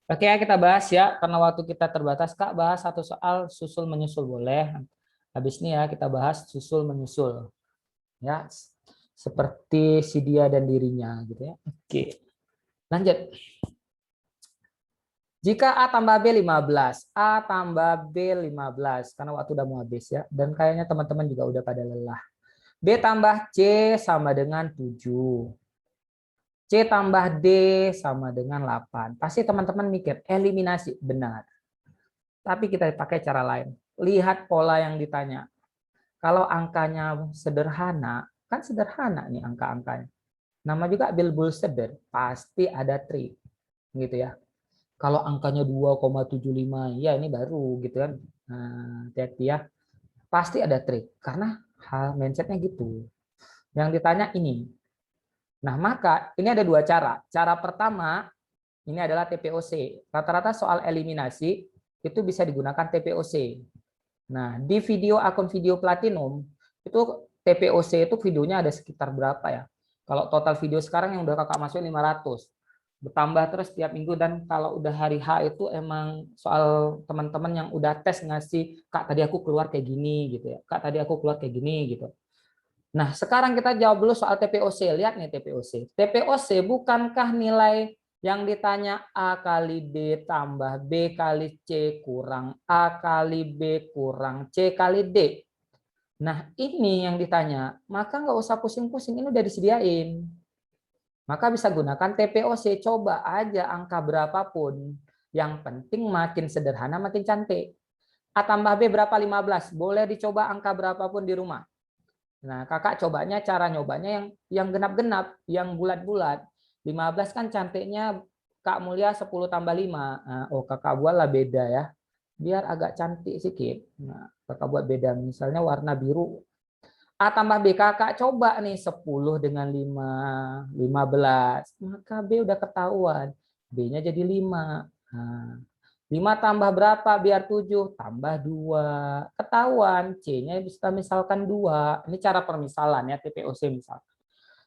Oke, ya kita bahas ya, karena waktu kita terbatas. Kak, bahas satu soal susul menyusul boleh. Habis ini ya kita bahas susul menyusul. Ya, seperti si dia dan dirinya gitu ya. Oke. Lanjut. Jika A tambah B 15, A tambah B 15, karena waktu udah mau habis ya, dan kayaknya teman-teman juga udah pada lelah. B tambah C sama dengan 7. C tambah D sama dengan 8. Pasti teman-teman mikir, eliminasi. Benar. Tapi kita pakai cara lain. Lihat pola yang ditanya. Kalau angkanya sederhana, kan sederhana nih angka-angkanya. Nama juga bilbul seder, pasti ada trik. Gitu ya. Kalau angkanya 2,75, ya ini baru gitu kan. Nah, hati-hati ya. Pasti ada trik karena hal mindsetnya gitu. Yang ditanya ini. Nah, maka ini ada dua cara. Cara pertama ini adalah TPOC. Rata-rata soal eliminasi itu bisa digunakan TPOC. Nah, di video akun video Platinum itu TPOC itu videonya ada sekitar berapa ya? Kalau total video sekarang yang udah kakak masukin 500. Bertambah terus tiap minggu, dan kalau udah hari H itu emang soal teman-teman yang udah tes ngasih, Kak tadi aku keluar kayak gini gitu ya. Kak tadi aku keluar kayak gini gitu. Nah, sekarang kita jawab dulu soal TPOC. Lihat nih TPOC. TPOC bukankah nilai yang ditanya A kali B tambah B kali C kurang A kali B kurang C kali D. Nah, ini yang ditanya. Maka nggak usah pusing-pusing, ini udah disediain. Maka bisa gunakan TPOC. Coba aja angka berapapun. Yang penting makin sederhana, makin cantik. A tambah B berapa? 15. Boleh dicoba angka berapapun di rumah. Nah, kakak cobanya cara nyobanya yang genap-genap, yang bulat-bulat. 15 kan cantiknya Kak Mulia 10 tambah 5. Nah, oh, kakak buatlah beda ya. Biar agak cantik sedikit. Nah, kakak buat beda. Misalnya warna biru. A tambah B, kakak coba nih 10 dengan 5, 15. Maka B udah ketahuan. B-nya jadi 5. Nah, 5 tambah berapa biar 7? Tambah 2. Ketahuan, C-nya bisa misalkan 2. Ini cara permisalan ya, TPOC misal.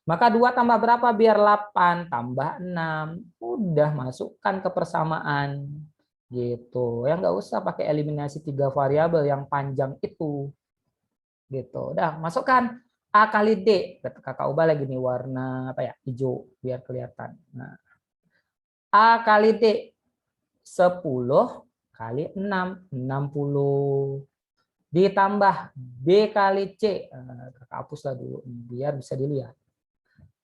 Maka 2 tambah berapa biar 8? Tambah 6. Udah masukkan ke persamaan. Gitu. Ya nggak usah pakai eliminasi 3 variabel yang panjang itu. Gitu. Udah, masukkan A kali D. Kakak ubah lagi nih warna apa ya? Hijau biar kelihatan. Nah, A kali D 10 kali 6, 60. Ditambah B kali C. Kakak hapuslah dulu biar bisa dilihat.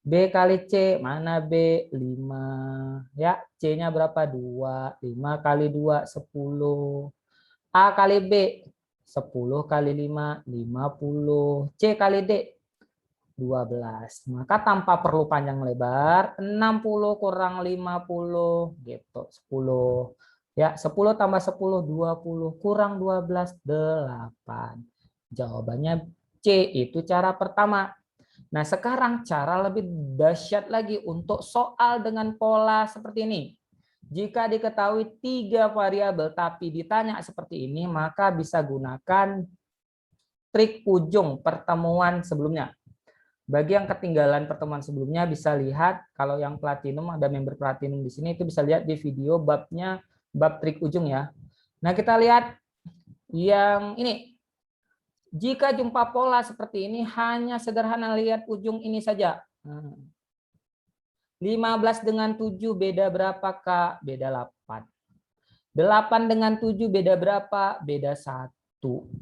B kali C, mana B? 5. Ya, C-nya berapa? 2. 5 kali 2, 10. A kali B, 10 kali 5, 50. C kali D, 12. Maka tanpa perlu panjang lebar, 60 kurang 50 gitu, 10. Ya, 10 tambah 10 20 kurang 12 8. Jawabannya C, itu cara pertama. Nah, sekarang cara lebih dahsyat lagi untuk soal dengan pola seperti ini. Jika diketahui 3 variabel tapi ditanya seperti ini, maka bisa gunakan trik ujung pertemuan sebelumnya. Bagi yang ketinggalan pertemuan sebelumnya bisa lihat, kalau yang platinum ada member platinum di sini itu bisa lihat di video babnya, bab trik ujung ya. Nah, kita lihat yang ini. Jika jumpa pola seperti ini hanya sederhana lihat ujung ini saja. 15 dengan 7 beda berapa, Kak? Beda 8. 8 dengan 7 beda berapa? Beda 1.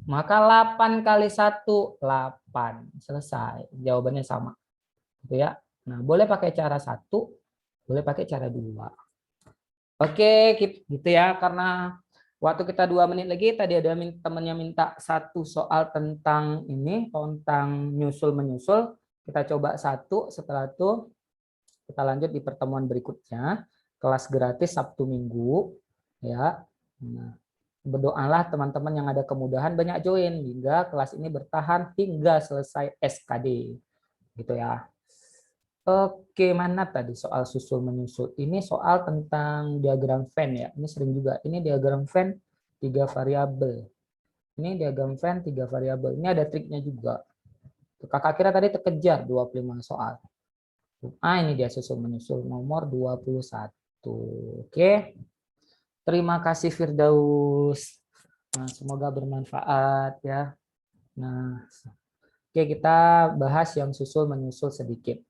Maka 8 kali 1, 8. Selesai. Jawabannya sama. Gitu ya. Nah, boleh pakai cara 1, boleh pakai cara 2. Oke, gitu ya. Karena waktu kita 2 menit lagi, tadi ada temennya minta satu soal tentang ini, tentang nyusul-menyusul. Kita coba satu, setelah itu kita lanjut di pertemuan berikutnya. Kelas gratis Sabtu Minggu. Ya. Nah, berdoalah teman-teman yang ada kemudahan banyak join hingga kelas ini bertahan hingga selesai SKD. Gitu ya. Oke, mana tadi soal susul menyusul? Ini soal tentang diagram Venn ya. Ini sering juga. Ini diagram Venn 3 variabel. Ini diagram Venn 3 variabel. Ini ada triknya juga. Kakak kira tadi terkejar 25 soal. Ah, ini dia susul menyusul nomor 21. Oke. Terima kasih Firdaus. Nah, semoga bermanfaat ya. Nah, oke, kita bahas yang susul menyusul sedikit.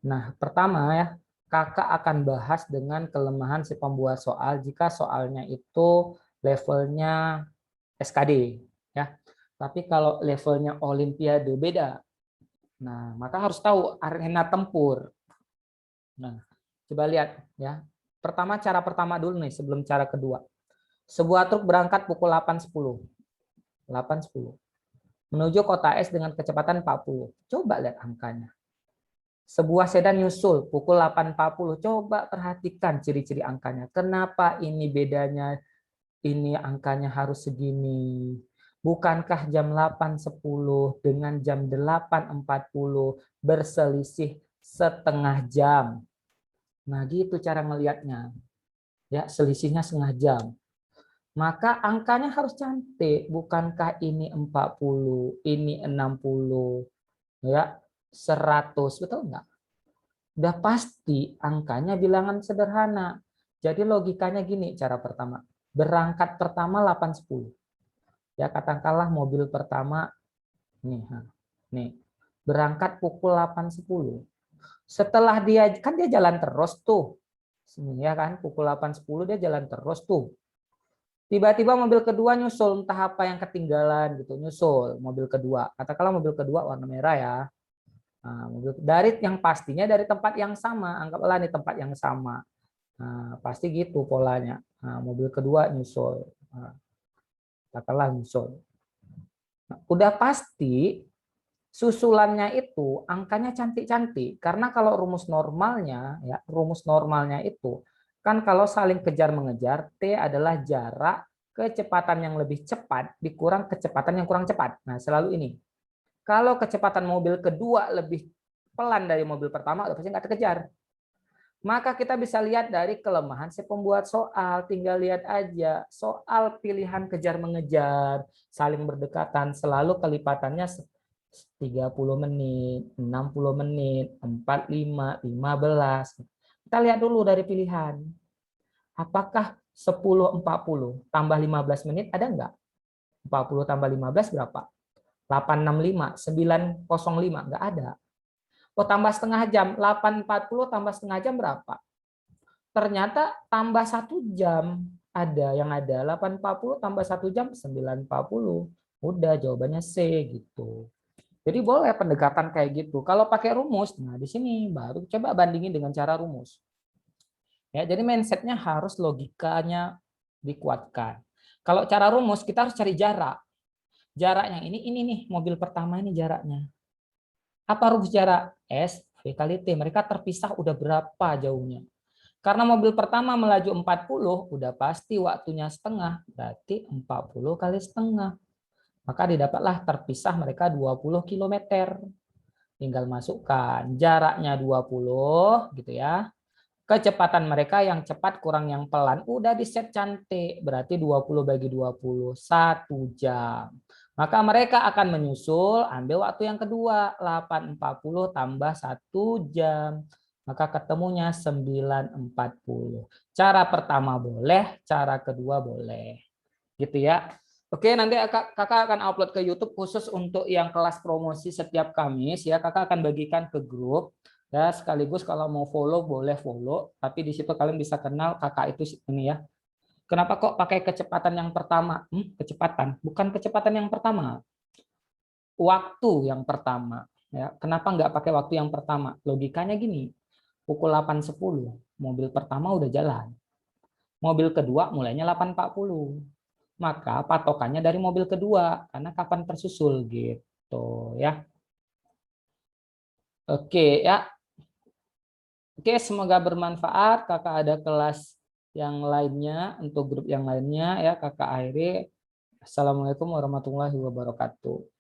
Nah, pertama ya, kakak akan bahas dengan kelemahan si pembuat soal jika soalnya itu levelnya SKD ya. Tapi kalau levelnya Olimpiade beda. Nah, maka harus tahu arena tempur. Nah, coba lihat ya. Pertama, cara pertama dulu nih sebelum cara kedua. Sebuah truk berangkat pukul 8.10. 8.10. Menuju kota S dengan kecepatan 40. Coba lihat angkanya. Sebuah sedan nyusul pukul 8.40. Coba perhatikan ciri-ciri angkanya. Kenapa ini bedanya? Ini angkanya harus segini. Bukankah jam 8.10 dengan jam 8.40 berselisih setengah jam? Nah, gitu cara ngelihatnya. Ya, selisihnya setengah jam. Maka angkanya harus cantik. Bukankah ini 40, ini 60, ya 100, betul nggak? Udah pasti angkanya bilangan sederhana. Jadi logikanya gini cara pertama. Berangkat pertama 8.10. Ya katakanlah mobil pertama nih, nih berangkat pukul 8.10. Setelah dia kan dia jalan terus tuh. Ya kan pukul 8.10 dia jalan terus tuh. Tiba-tiba mobil kedua nyusul, entah apa yang ketinggalan gitu, nyusul mobil kedua. Katakanlah mobil kedua warna merah ya. Nah, dari yang pastinya dari tempat yang sama, anggaplah di tempat yang sama. Nah, pasti gitu polanya. Nah, mobil kedua nyusul. Nah, katakanlah nyusul. Nah, udah pasti susulannya itu angkanya cantik-cantik karena kalau rumus normalnya itu kan kalau saling kejar mengejar T adalah jarak kecepatan yang lebih cepat dikurang kecepatan yang kurang cepat. Nah, selalu ini. Kalau kecepatan mobil kedua lebih pelan dari mobil pertama, udah pasti nggak terkejar. Maka kita bisa lihat dari kelemahan si pembuat soal. Tinggal lihat aja soal pilihan kejar mengejar, saling berdekatan, selalu kelipatannya 30 menit, 60 menit, 45, 15. Kita lihat dulu dari pilihan. Apakah 10.40 tambah 15 menit ada enggak? 40 tambah 15 berapa? 865, 905, enggak ada. Oh, tambah setengah jam, 8.40 tambah setengah jam berapa? Ternyata tambah 1 jam, ada yang ada 8.40 tambah 1 jam 9.40. Udah jawabannya C gitu. Jadi boleh pendekatan kayak gitu. Kalau pakai rumus, nah di sini baru coba bandingin dengan cara rumus. Ya, jadi mindsetnya harus logikanya dikuatkan. Kalau cara rumus kita harus cari jarak. Jaraknya ini nih mobil pertama ini jaraknya. Apa rumus jarak? S V kali T. Mereka terpisah udah berapa jauhnya? Karena mobil pertama melaju 40, udah pasti waktunya setengah, berarti 40 kali setengah. Maka didapatlah terpisah mereka 20 km. Tinggal masukkan jaraknya 20 gitu ya. Kecepatan mereka yang cepat kurang yang pelan udah di set cantik, berarti 20 bagi 20 1 jam. Maka mereka akan menyusul, ambil waktu yang kedua 8.40 tambah 1 jam. Maka ketemunya 9.40. Cara pertama boleh, cara kedua boleh. Gitu ya. Oke, nanti kakak akan upload ke YouTube khusus untuk yang kelas promosi setiap Kamis ya. Kakak akan bagikan ke grup ya, sekaligus kalau mau follow boleh follow, tapi di situ kalian bisa kenal kakak itu ini ya. Kenapa kok pakai kecepatan yang pertama? Kecepatan, bukan kecepatan yang pertama. Waktu yang pertama ya. Kenapa nggak pakai waktu yang pertama? Logikanya gini. Pukul 8.10, mobil pertama udah jalan. Mobil kedua mulainya 8.40. Maka patokannya dari mobil kedua karena kapan tersusul gitu ya. Oke ya. Oke, semoga bermanfaat. Kakak ada kelas yang lainnya untuk grup yang lainnya ya. Kakak akhiri. Assalamualaikum warahmatullahi wabarakatuh.